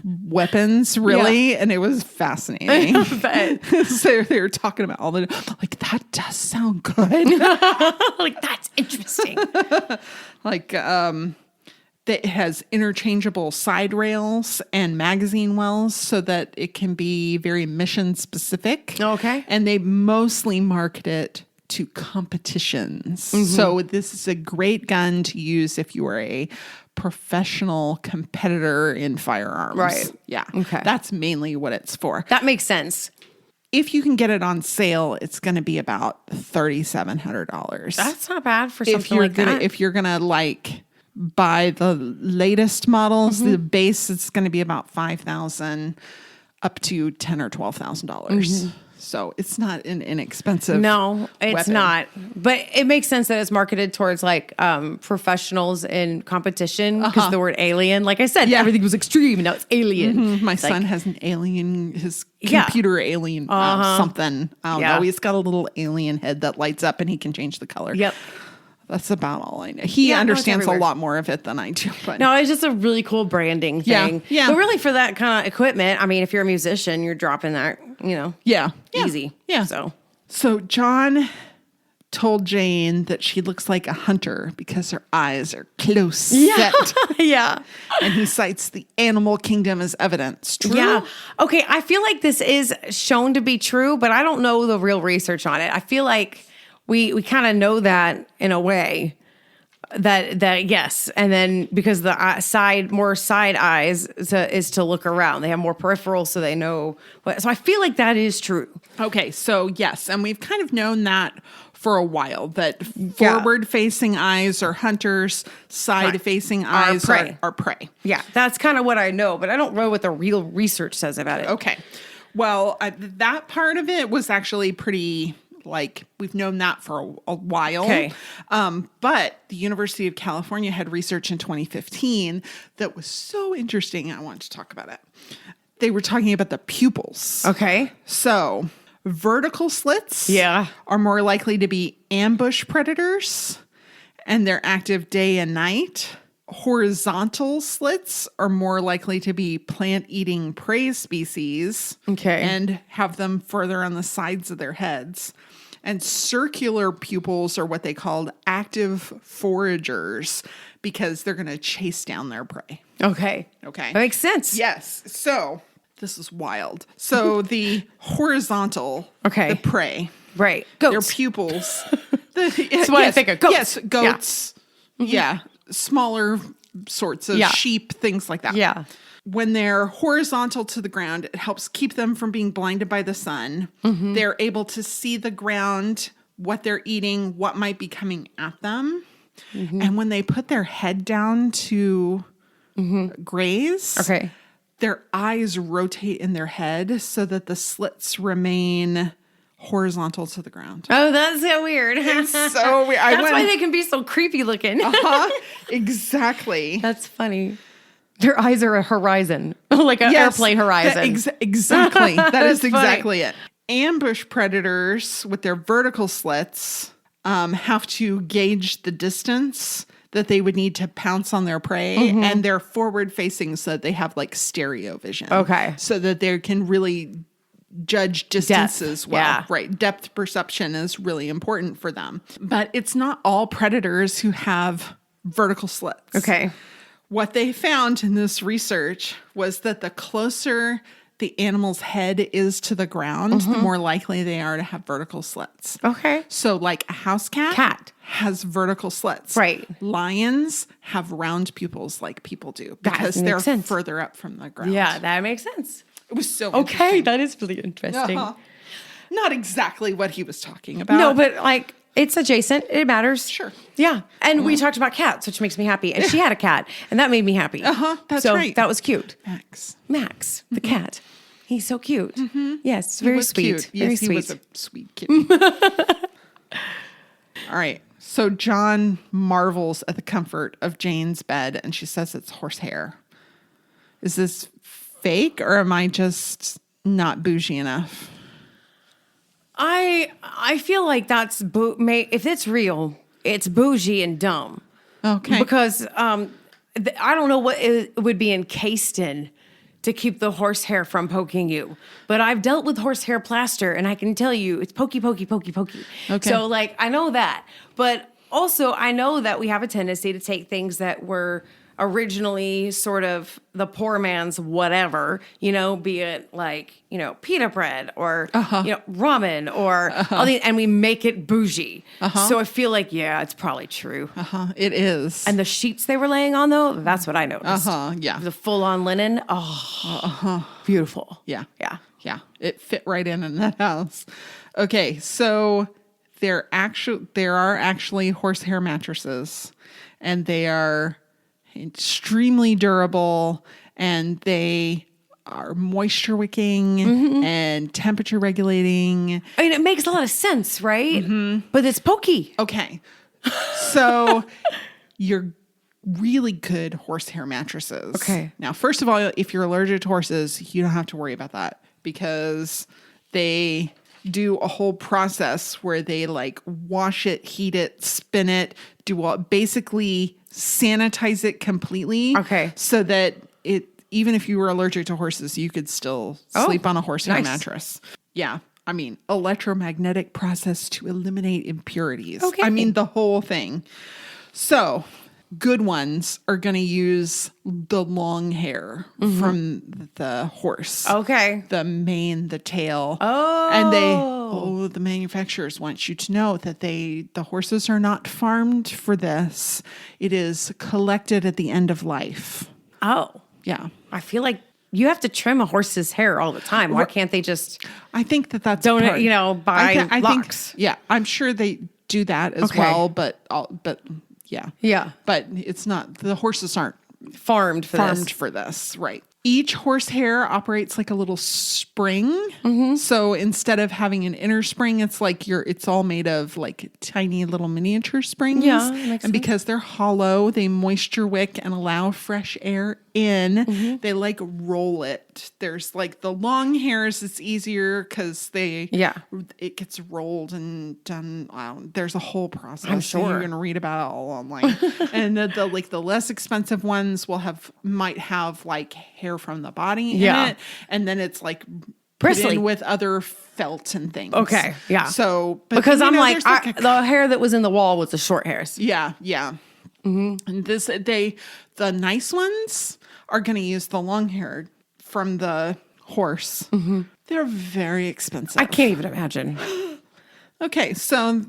weapons really. Yeah. And it was fascinating. So they were talking about all the, like, that does sound good. Like, that's interesting. Like, that it has interchangeable side rails and magazine wells so that it can be very mission specific. Okay. And they mostly market it to competitions. So this is a great gun to use if you are a professional competitor in firearms. Right. Yeah. Okay. That's mainly what it's for. That makes sense. If you can get it on sale, it's going to be about $3,700. That's not bad for something like that. If you're going to like buy the latest models, the base is going to be about $5,000 up to $10,000 or $12,000. So it's not an inexpensive. No, it's weapon. not. But it makes sense that it's marketed towards like professionals in competition because the word alien, like I said, everything was extreme. Now it's alien. My son has an alien, his computer alien something. I don't know. He's got a little alien head that lights up and he can change the color. Yep. That's about all I know. He understands a lot more of it than I do. But no, it's just a really cool branding thing. Yeah. But really for that kind of equipment, I mean, if you're a musician, you're dropping that, easy. Yeah. So John told Jane that she looks like a hunter because her eyes are close set. Yeah. And he cites the animal kingdom as evidence. True? Yeah. Okay, I feel like this is shown to be true, but I don't know the real research on it. I feel like we kind of know that in a way that yes. And then because the more side eyes is to look around, they have more peripherals. So they know so I feel like that is true. Okay. So yes. And we've kind of known that for a while that forward facing eyes are hunters, side facing eyes are prey. Yeah. That's kind of what I know, but I don't know what the real research says about it. Okay. Well, that part of it was actually pretty, like, we've known that for a while. Okay. But the University of California had research in 2015 that was so interesting. I want to talk about it. They were talking about the pupils. Okay. So vertical slits are more likely to be ambush predators, and they're active day and night. Horizontal slits are more likely to be plant-eating prey species and have them further on the sides of their heads. And circular pupils are what they called active foragers because they're going to chase down their prey. Okay. That makes sense. Yes. So this is wild. So the horizontal, the prey. Right. Goats. Their pupils. That's what I think of. Goats. Yes, goats. Yeah. Smaller sorts of sheep, things like that. Yeah. When they're horizontal to the ground, it helps keep them from being blinded by the sun. They're able to see the ground, what they're eating, what might be coming at them. And when they put their head down to graze, their eyes rotate in their head so that the slits remain horizontal to the ground. Oh, that's so weird. It's so weird. That's why they can be so creepy looking. Exactly. That's funny. Their eyes are a horizon, like an airplane horizon. Exactly. That is exactly it. Ambush predators with their vertical slits have to gauge the distance that they would need to pounce on their prey, and they're forward facing so that they have like stereo vision. Okay. So that they can really judge distances well. Yeah. Right. Depth perception is really important for them. But it's not all predators who have vertical slits. Okay. What they found in this research was that the closer the animal's head is to the ground, the more likely they are to have vertical slits. Okay. So like a house cat has vertical slits. Right. Lions have round pupils like people do because they're further up from the ground. Yeah, that makes sense. It was so interesting. That is really interesting. Not exactly what he was talking about. No, but like it's adjacent. It matters. Sure. Yeah. And we talked about cats, which makes me happy. And she had a cat, and that made me happy. That's right. That was cute. Max, the cat. He's so cute. Yes, very was sweet. cute. Very Yes, sweet. he was a sweet kitty. All right. So John marvels at the comfort of Jane's bed, and she says it's horsehair. Is this fake, or am I just not bougie enough? I feel like that's if it's real, it's bougie and dumb. Okay. Because I don't know what it would be encased in to keep the horsehair from poking you. But I've dealt with horsehair plaster, and I can tell you it's pokey, pokey, pokey, pokey. Okay. So, like, I know that. But also, I know that we have a tendency to take things that were originally sort of the poor man's whatever, be it like, pita bread or, ramen or all these, and we make it bougie. So I feel like, yeah, it's probably true. It is. And the sheets they were laying on, though, that's what I noticed. Yeah. The full-on linen. Oh, beautiful. Yeah. Yeah. Yeah. It fit right in that house. Okay. So there are actually horsehair mattresses, and they are extremely durable, and they are moisture wicking and temperature regulating. I mean, it makes a lot of sense, right? But it's pokey. Okay. So you're really good horsehair mattresses. Okay. Now, first of all, if you're allergic to horses, you don't have to worry about that, because they do a whole process where they like wash it, heat it, spin it, basically sanitize it completely. Okay. So that even if you were allergic to horses, you could still sleep on a horsehair mattress. Yeah. I mean, electromagnetic process to eliminate impurities. Okay. I mean, the whole thing. So good ones are going to use the long hair from the horse. Okay. The mane, the tail. Oh. And the manufacturers want you to know that the horses are not farmed for this. It is collected at the end of life. Oh. Yeah. I feel like you have to trim a horse's hair all the time. Why can't they just I think that's buy I locks? Think, yeah, I'm sure they do that as well, but yeah. Yeah. But it's not, the horses aren't farmed for this, right? Each horsehair operates like a little spring. So instead of having an inner spring, it's like it's all made of like tiny little miniature springs. Yeah, that makes sense. Because they're hollow, they moisture wick and allow fresh air in. They like roll it. There's like the long hairs, it's easier because it gets rolled and done. Wow, there's a whole process. I'm sure you're gonna read about it all online. And the less expensive ones might have like hair from the body in it, and then it's like bristly with other felt and things. Okay, yeah. So because I'm like the hair that was in the wall was the short hairs. Yeah. And the nice ones are going to use the long hair from the horse. They're very expensive. I can't even imagine. Okay, so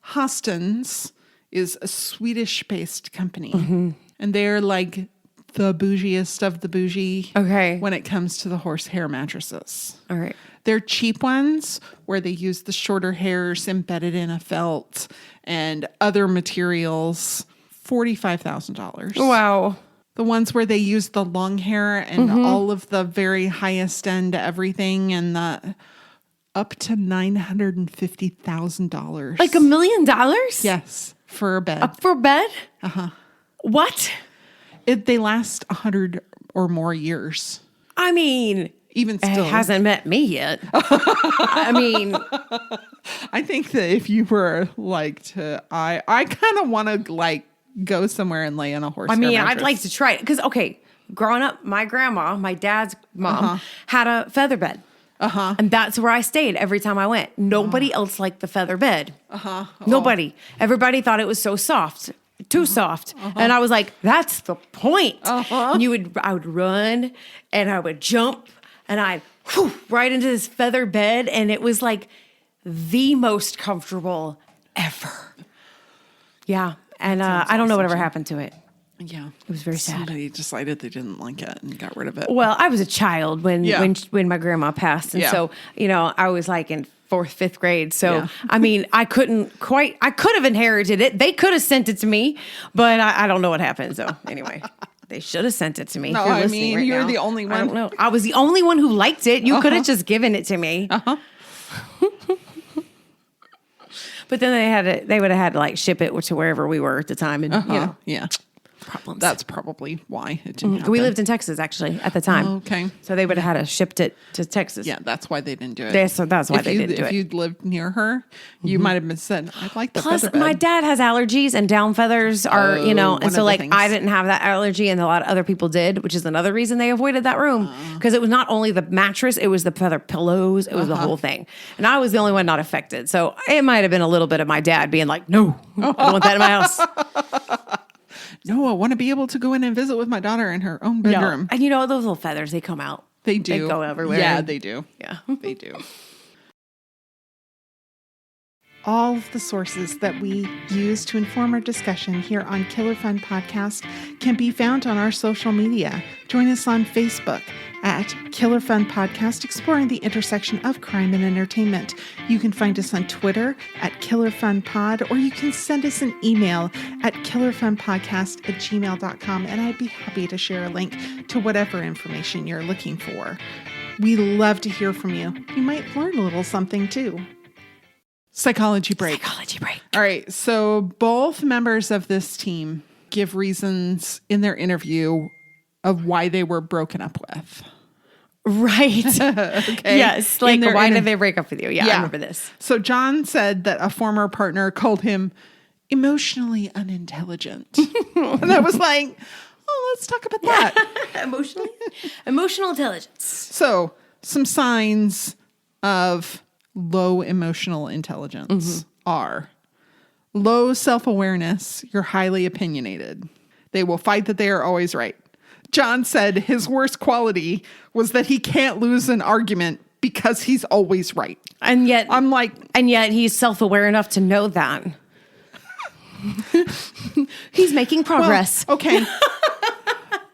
Hostens is a Swedish-based company, and they're like the bougiest of the bougie when it comes to the horsehair mattresses. All right. They're cheap ones where they use the shorter hairs embedded in a felt and other materials, $45,000. Wow. The ones where they use the long hair and all of the very highest end everything, and the up to $950,000. Like $1 million? Yes, for a bed. Up for a bed? What? They last 100 or more years. I mean, even still, it hasn't met me yet. I mean, I think that if you were like I kind of want to like go somewhere and lay on a horse. I mean, I'd like to try it because growing up, my grandma, my dad's mom, had a feather bed. And that's where I stayed every time I went. Nobody else liked the feather bed. Nobody. Everybody thought it was so soft. Too soft. And I was like, that's the point. And I would run and I would jump and I'd right into this feather bed, and it was like the most comfortable ever. Yeah. And I don't know whatever happened to it. Yeah. It was very sad. Somebody decided they didn't like it and got rid of it. Well, I was a child when my grandma passed. And so, I was like in 4th, 5th grade. So, I mean, I could have inherited it. They could have sent it to me, but I don't know what happened. So anyway. They should have sent it to me. No, if you're I listening mean, right you're now. the only I don't one. know. I was the only one who liked it. You could have just given it to me. But then they would have had to like ship it to wherever we were at the time, and Yeah. problems. That's probably why it didn't happen. We lived in Texas actually at the time. Okay. So they would have had to shipped it to Texas. Yeah, that's why they didn't do it. So that's why they didn't do it. If you'd lived near her, you might have been said, "I'd like the Plus, feather bed." my dad has allergies, and down feathers are, one and of so the like things. I didn't have that allergy, and a lot of other people did, which is another reason they avoided that room because it was not only the mattress, it was the feather pillows, it was the whole thing, and I was the only one not affected. So it might have been a little bit of my dad being like, "No, I don't want that in my house." No, I want to be able to go in and visit with my daughter in her own bedroom. And those little feathers, they come out. They do. They go everywhere. Yeah, they do. Yeah. They do. All of the sources that we use to inform our discussion here on Killer Fun Podcast can be found on our social media. Join us on Facebook at Killer Fun Podcast, exploring the intersection of crime and entertainment. You can find us on Twitter at Killer Fun Pod, or you can send us an email at killerfunpodcast@gmail.com, and I'd be happy to share a link to whatever information you're looking for. We love to hear from you. You might learn a little something too. Psychology break. All right. So both members of this team give reasons in their interview of why they were broken up with. Right. Okay. Yes. Like, their why did they break up with you? Yeah, I remember this. So John said that a former partner called him emotionally unintelligent. And I was like, oh, let's talk about that. Emotional intelligence. So some signs of low emotional intelligence are low self-awareness. You're highly opinionated. They will fight that they are always right. John said his worst quality was that he can't lose an argument because he's always right. And yet I'm like, and yet he's self-aware enough to know that. He's making progress. well, okay.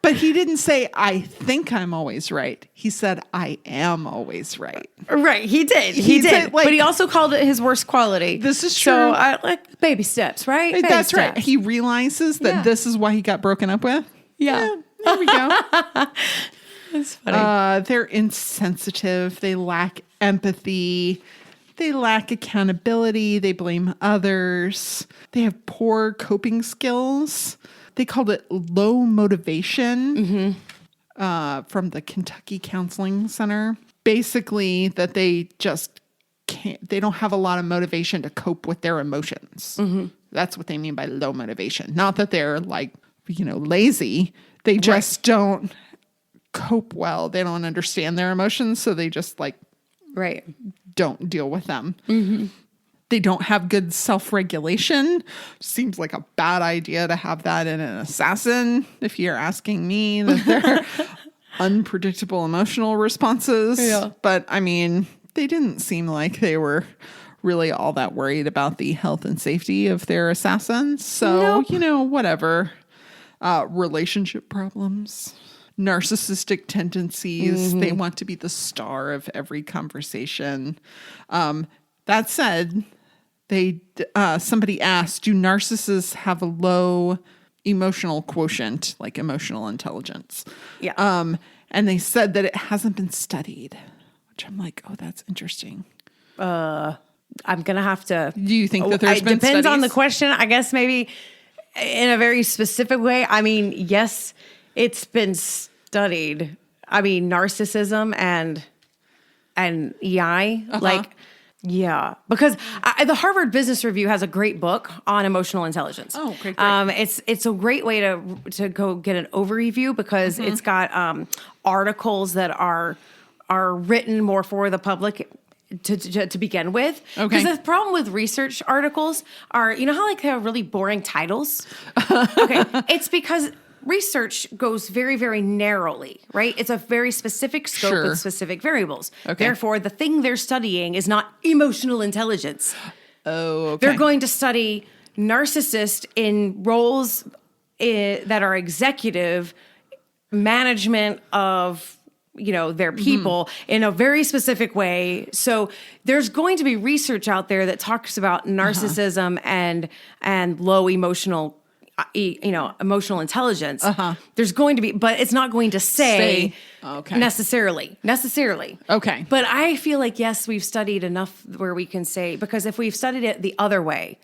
But he didn't say, I think I'm always right. He said, I am always right. Right. He did. He did. said, like, but he also called it his worst quality. This is true. So like baby steps, right? Baby That's steps. right. He realizes that this is why he got broken up with. Yeah. There we go. That's funny. They're insensitive. They lack empathy. They lack accountability. They blame others. They have poor coping skills. They called it low motivation from the Kentucky Counseling Center. Basically, that they just can't, they don't have a lot of motivation to cope with their emotions. That's what they mean by low motivation. Not that they're like, lazy. They just don't cope well. They don't understand their emotions. So they just don't deal with them. They don't have good self-regulation. Seems like a bad idea to have that in an assassin, if you're asking me, that they're unpredictable emotional responses. Yeah. But I mean, they didn't seem like they were really all that worried about the health and safety of their assassins. So, whatever. Relationship problems, narcissistic tendencies. They want to be the star of every conversation. That said, somebody asked, do narcissists have a low emotional quotient, like emotional intelligence? Yeah. And they said that it hasn't been studied, which I'm like, oh, that's interesting. I'm going to have to. Do you think that there's been depends studies? on the question. I guess maybe in a very specific way. I mean, yes, it's been studied. I mean, narcissism and EI, yeah, because the Harvard Business Review has a great book on emotional intelligence. Oh, great. It's a great way to go get an overview because it's got articles that are written more for the public to begin with. Okay. Because the problem with research articles are, how they have really boring titles? Okay. It's because research goes very, very narrowly, right? It's a very specific scope with specific variables. Okay. Therefore, the thing they're studying is not emotional intelligence. Oh, okay. They're going to study narcissists in roles that are executive management of their people in a very specific way. So there's going to be research out there that talks about narcissism and low emotional emotional intelligence, there's going to be, but it's not going to say necessarily. Okay. But I feel like, yes, we've studied enough where we can say, because if we've studied it the other way,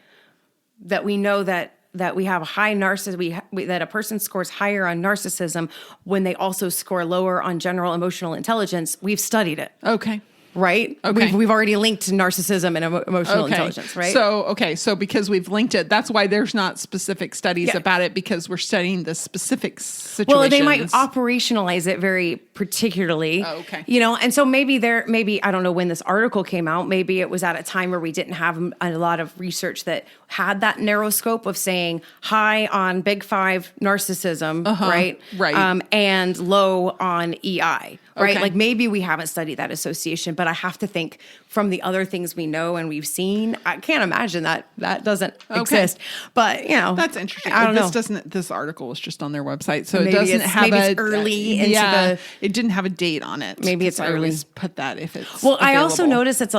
that we know that we have a high narcissism, that a person scores higher on narcissism when they also score lower on general emotional intelligence. We've studied it. Okay. Right? Okay. We've already linked narcissism and emotional intelligence, right? So because we've linked it, that's why there's not specific studies about it, because we're studying the specific situations. Well, they might operationalize it very particularly. Oh, okay. And so maybe I don't know when this article came out, maybe it was at a time where we didn't have a lot of research that had that narrow scope of saying high on big 5 narcissism, right? Right. And low on EI. Right. Okay. Like maybe we haven't studied that association, but I have to think from the other things we know and we've seen, I can't imagine that doesn't exist. But that's interesting. I don't know. This article was just on their website, so Maybe it doesn't have it's early into the. It didn't have a date on it. Maybe it's I early. always put that if it's Well, I also available. noticed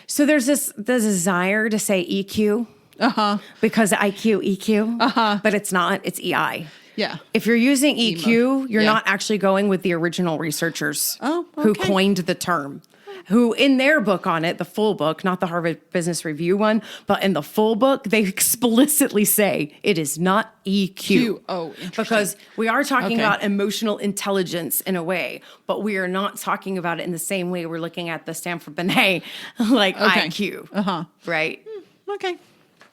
so there's the desire to say EQ. Because IQ, EQ. But it's not. It's EI. Yeah. If you're using EQ, you're not actually going with the original researchers who coined the term. Who in their book on it, the full book, not the Harvard Business Review one, but in the full book, they explicitly say it is not EQ. Oh, interesting. Because we are talking about emotional intelligence in a way, but we are not talking about it in the same way we're looking at the Stanford Binet, like IQ. Right? Okay.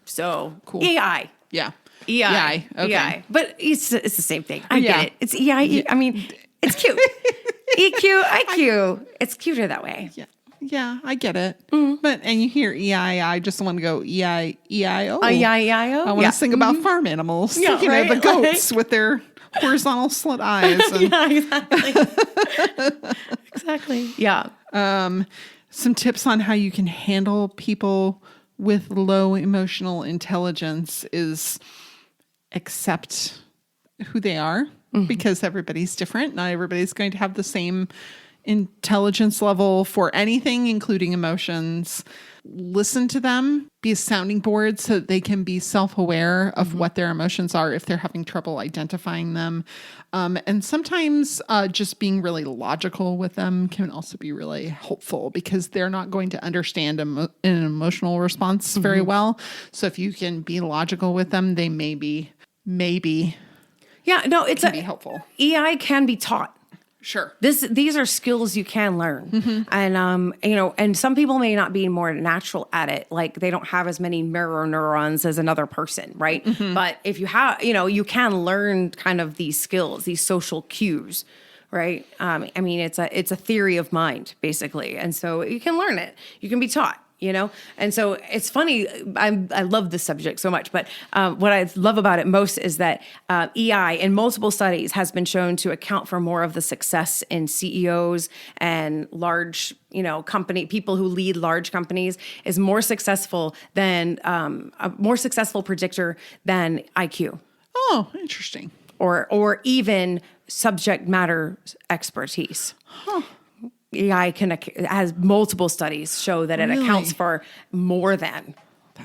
So, Cool. EI. Yeah. EI. Okay. EI. But it's the same thing. I get it. It's EI. I mean, it's cute. EQ, IQ. It's cuter that way. Yeah, I get it. And you hear EI, I just want to go EI, EIO. EIO. I want to sing about farm animals. Yeah, right? The goats with their horizontal slit eyes. And, Yeah, exactly. Exactly. Yeah. some tips on how you can handle people with low emotional intelligence is accept who they are, because everybody's different. Not everybody's going to have the same intelligence level for anything, including emotions. Listen to them, be a sounding board so that they can be self-aware of what their emotions are if they're having trouble identifying them. And sometimes just being really logical with them can also be really helpful, because they're not going to understand an emotional response very well. So if you can be logical with them, they maybe Yeah, no, it's be helpful. EI can be taught. Sure. These are skills you can learn. And, and some people may not be more natural at it. Like they don't have as many mirror neurons as another person, right? But if you have, you can learn kind of these skills, these social cues, right? I mean, it's a theory of mind, basically. And so you can learn it. You can be taught. And so it's funny. I love this subject so much, but what I love about it most is that EI in multiple studies has been shown to account for more of the success in CEOs and large, company people who lead large companies is more successful than a more successful predictor than IQ. Oh, interesting. Or even subject matter expertise. EI has multiple studies show that it accounts for more than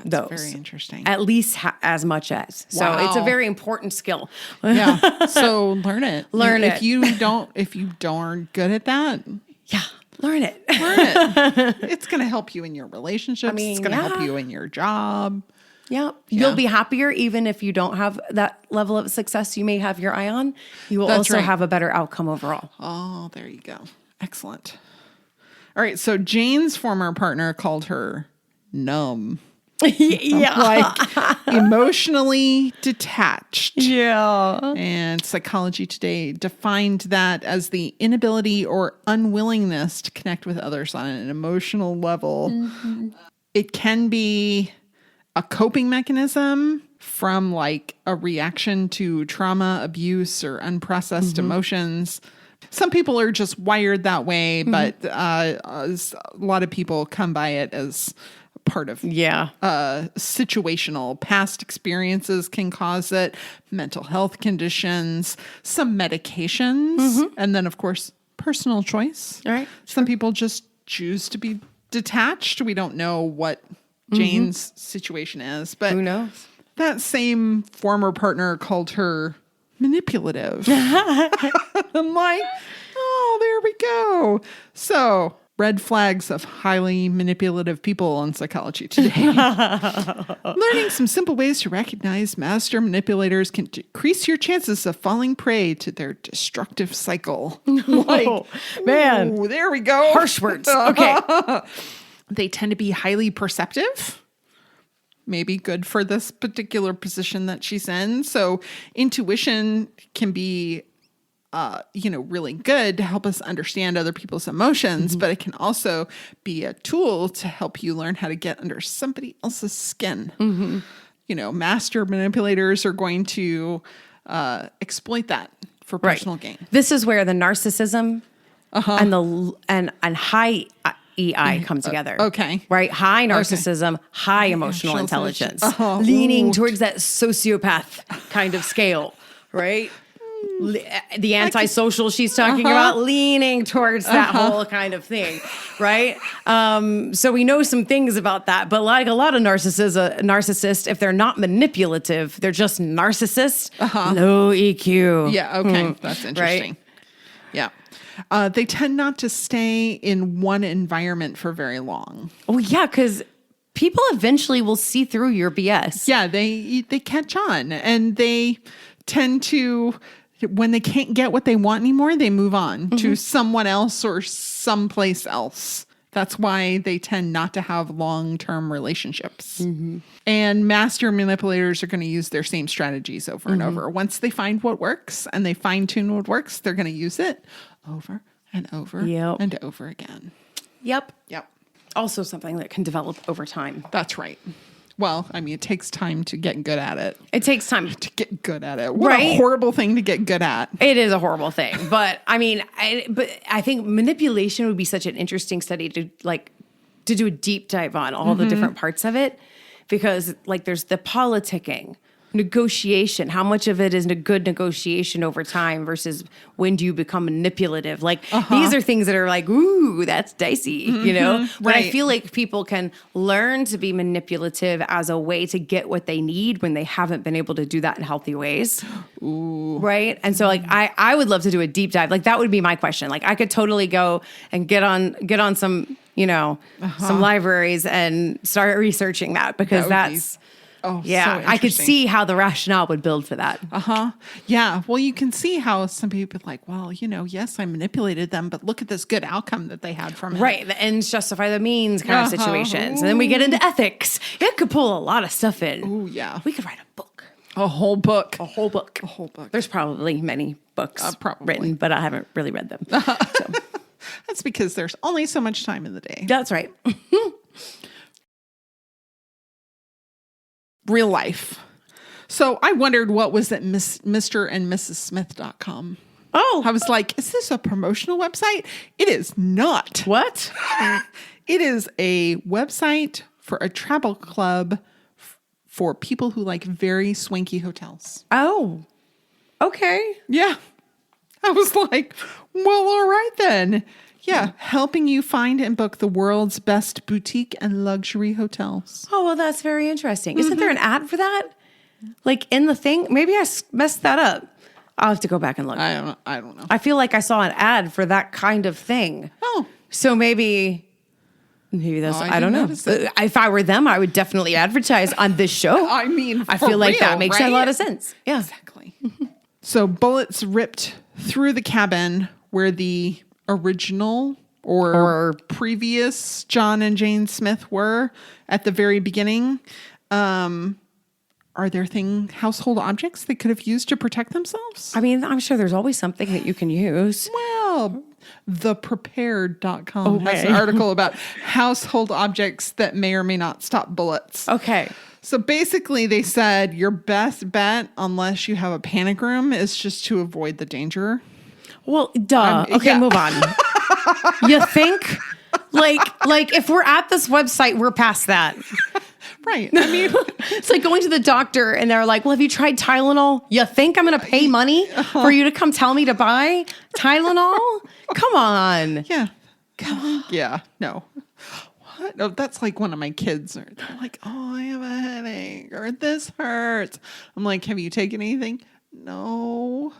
those. Very interesting. At least as much as. So it's a very important skill. Yeah. So learn it. Learn it. If you aren't good at that, Yeah. Learn it. learn it. It's going to help you in your relationships. It's going to help yeah. you in your job. Yeah. You'll be happier even if you don't have that level of success you may have your eye on. You will also have a better outcome overall. Oh, there you go. Excellent. All right. So Jane's former partner called her numb. Yeah. Like emotionally detached. Yeah. And Psychology Today defined that as the inability or unwillingness to connect with others on an emotional level. It can be a coping mechanism from like a reaction to trauma, abuse, or unprocessed emotions. Some people are just wired that way, but a lot of people come by it as part of situational past experiences can cause it, mental health conditions, some medications, and then, of course, personal choice. All right. Some people just choose to be detached. We don't know what Jane's situation is, but Who knows? that same former partner called her manipulative. I'm like, oh, there we go. So, red flags of highly manipulative people on Psychology Today. Learning some simple ways to recognize master manipulators can decrease your chances of falling prey to their destructive cycle. Oh, man. Ooh, there we go. Harsh words. Okay. They tend to be highly perceptive. Maybe good for this particular position that she's in. So intuition can be really good to help us understand other people's emotions, but it can also be a tool to help you learn how to get under somebody else's skin. Master manipulators are going to exploit that for personal gain. This is where the narcissism and the high EI come together. Okay. Right? High narcissism, high emotional intelligence, leaning towards that sociopath kind of scale, right? The antisocial she's talking about, leaning towards that whole kind of thing, right? So we know some things about that, but like a lot of narcissists, if they're not manipulative, they're just narcissists, low EQ. Yeah, okay. That's interesting. Right? Yeah. They tend not to stay in one environment for very long. Oh, yeah, because people eventually will see through your BS. Yeah, they catch on, and they tend to, when they can't get what they want anymore, they move on to someone else or someplace else. That's why they tend not to have long-term relationships. And master manipulators are going to use their same strategies over and over. Once they find what works and they fine-tune what works, they're going to use it over and over and over again. Yep. Yep. Also something that can develop over time. That's right. Well, I mean, it takes time to get good at it. It takes time to get good at it. What a horrible thing to get good at. It is a horrible thing. But I mean, I think manipulation would be such an interesting study to do a deep dive on all the different parts of it. Because there's the politicking, negotiation. How much of it is a good negotiation over time versus when do you become manipulative? These are things that are ooh, that's dicey, But I feel like people can learn to be manipulative as a way to get what they need when they haven't been able to do that in healthy ways. Ooh. Right? And so I would love to do a deep dive. That would be my question. I could totally go and get on some, some libraries and start researching that because that's so I could see how the rationale would build for that. Yeah. Well, you can see how some people are like, well, yes, I manipulated them, but look at this good outcome that they had from it. Right. The ends justify the means kind of situations. And then we get into ethics. It could pull a lot of stuff in. Oh, yeah. We could write a book. A whole book. A whole book. A whole book. There's probably many books written, but I haven't really read them. So. That's because there's only so much time in the day. That's right. Real life. So I wondered what was at Mr. and Mrs. Smith.com. Oh. I was like, is this a promotional website? It is not. What? It is a website for a travel club for people who like very swanky hotels. Oh. Okay. Yeah. I was like, well, all right then. Yeah, helping you find and book the world's best boutique and luxury hotels. Oh, well, that's very interesting. Isn't there an ad for that? In the thing? Maybe I messed that up. I'll have to go back and look. I don't know. I feel like I saw an ad for that kind of thing. Oh. So maybe that's, I don't know. If I were them, I would definitely advertise on this show. I mean, I feel like that makes a lot of sense. Yeah. Exactly. So bullets ripped through the cabin where the original or previous John and Jane Smith were at the very beginning. Are there household objects they could have used to protect themselves? I mean, I'm sure there's always something that you can use. Well, theprepared.com has an article about household objects that may or may not stop bullets. Okay. So basically they said your best bet, unless you have a panic room, is just to avoid the danger. Well, duh. Okay, move on. You think? If we're at this website, we're past that. Right. I mean, it's like going to the doctor and they're like, well, have you tried Tylenol? You think I'm going to pay money for you to come tell me to buy Tylenol? Come on. Yeah. Come on. Yeah. No. what? Oh, that's like one of my kids. They're like, oh, I have a headache or this hurts. I'm like, have you taken anything? No.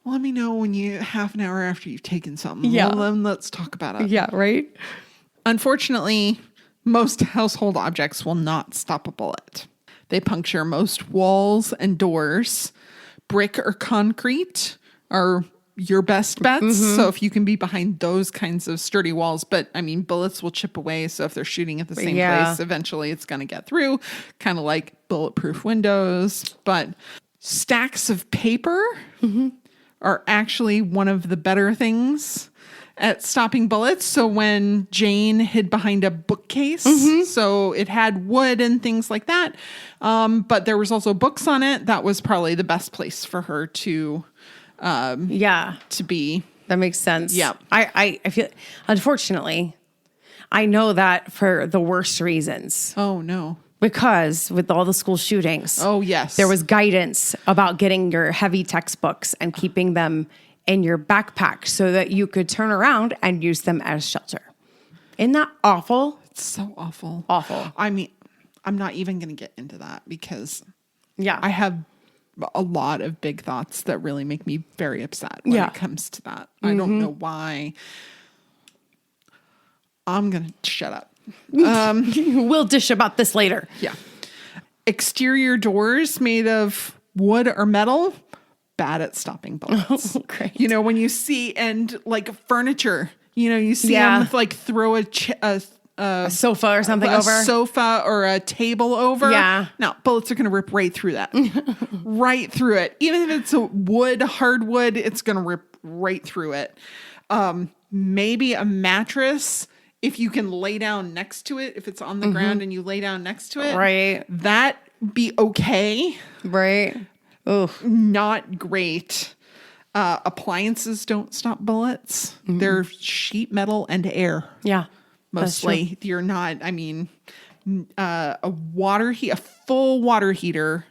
Let me know when you half an hour after you've taken something. Yeah. Well, then let's talk about it. Yeah, right? Unfortunately, most household objects will not stop a bullet. They puncture most walls and doors. Brick or concrete are your best bets. So if you can be behind those kinds of sturdy walls, but I mean, bullets will chip away. So if they're shooting at the same place, eventually it's going to get through, kind of like bulletproof windows. But stacks of paper are actually one of the better things at stopping bullets. So when Jane hid behind a bookcase, so it had wood and things like that, but there was also books on it. That was probably the best place for her to be. That makes sense. Yeah. I feel, unfortunately, I know that for the worst reasons. Oh, no. Because with all the school shootings, Oh, yes. there was guidance about getting your heavy textbooks and keeping them in your backpack so that you could turn around and use them as shelter. Isn't that awful? It's so awful. Awful. I mean, I'm not even going to get into that because Yeah. I have a lot of big thoughts that really make me very upset when it comes to that. I don't know why. I'm going to shut up. We'll dish about this later. Yeah. Exterior doors made of wood or metal, bad at stopping bullets. Oh, great. You know, when you see, and like furniture, you know, you see them like throw a sofa or something over. A sofa or a table over. Yeah. No, bullets are going to rip right through that. Right through it. Even if it's a wood, hardwood, it's going to rip right through it. Maybe a mattress, if you can lay down next to it, if it's on the ground and you lay down next to it. Right. That be okay. Right. Oh, Not great. Appliances don't stop bullets. They're sheet metal and air. yeah. Mostly. You're not, I mean, a full water heater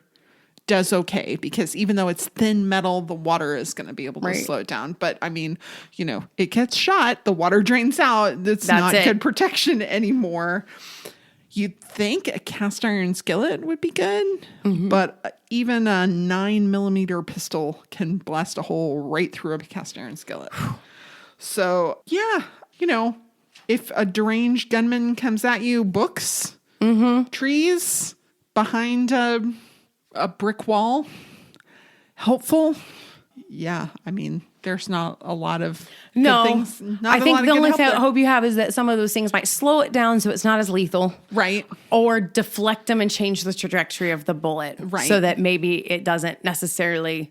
does okay because even though it's thin metal, the water is going to be able to slow it down. But I mean, you know, it gets shot, the water drains out. That's not good protection anymore. You'd think a cast iron skillet would be good, but even a 9mm pistol can blast a hole right through a cast iron skillet. So yeah, you know, if a deranged gunman comes at you, books, trees, behind a brick wall, helpful. Yeah, I mean, there's not a lot of good things. I think the only hope you have is that some of those things might slow it down so it's not as lethal. Right. Or deflect them and change the trajectory of the bullet. Right. So that maybe it doesn't necessarily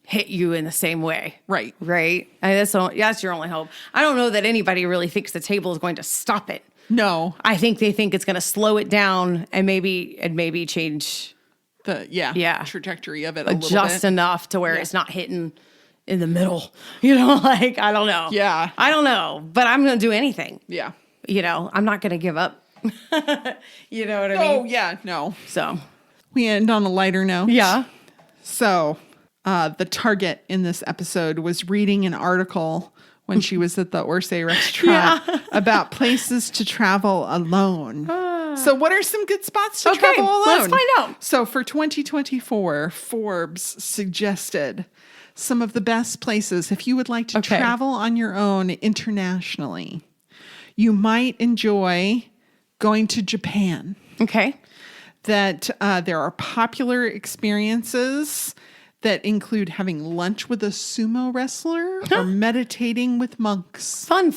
hit you in the same way. Right. Right. I mean, that's your only hope. I don't know that anybody really thinks the table is going to stop it. No. I think they think it's going to slow it down and maybe change the trajectory of it a little just bit. enough to where it's not hitting in the middle. You know, like, I don't know. Yeah. I don't know, but I'm going to do anything. Yeah. You know, I'm not going to give up. You know what I mean? Oh, yeah, no. So. We end on a lighter note. Yeah. So, the target in this episode was reading an article when she was at the Orsay restaurant about places to travel alone. So what are some good spots to travel alone? Let's find out. So for 2024, Forbes suggested some of the best places if you would like to travel on your own internationally. You might enjoy going to Japan. Okay. That there are popular experiences that include having lunch with a sumo wrestler or meditating with monks. Fun.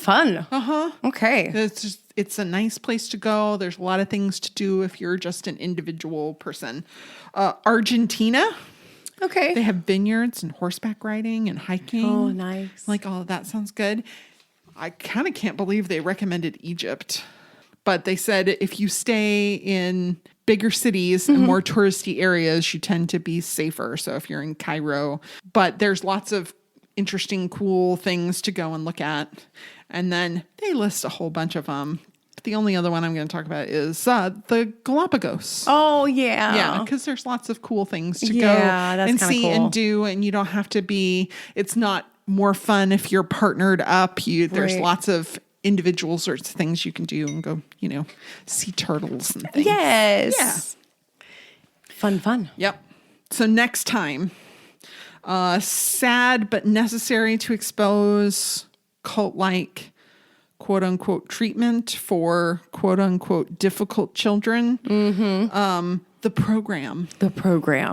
Okay. It's a nice place to go. There's a lot of things to do if you're just an individual person. Argentina. Okay. They have vineyards and horseback riding and hiking. Oh, nice. Like all of that sounds good. I kind of can't believe they recommended Egypt. But they said if you stay in bigger cities and more touristy areas, you tend to be safer. So if you're in Cairo, but there's lots of interesting, cool things to go and look at. And then they list a whole bunch of them. The only other one I'm going to talk about is the Galapagos. Oh, yeah. Yeah, because there's lots of cool things to go that's and kinda see cool. and do. And you don't have to be, it's not more fun if you're partnered up. There's lots of individual sorts of things you can do and go, see turtles and things. Yes. Yeah. Fun. Yep. So next time, sad but necessary to expose cult-like quote unquote treatment for quote unquote difficult children. The program.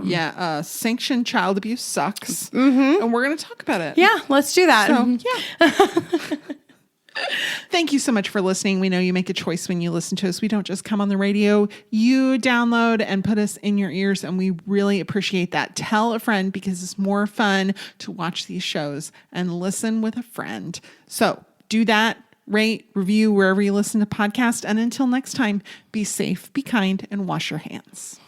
Yeah. Sanctioned child abuse sucks. And we're going to talk about it. Yeah, let's do that. So, yeah. Thank you so much for listening. We know you make a choice when you listen to us. We don't just come on the radio. You download and put us in your ears, and we really appreciate that. Tell a friend, because it's more fun to watch these shows and listen with a friend. So do that. Rate, review wherever you listen to podcasts. And until next time, be safe, be kind, and wash your hands.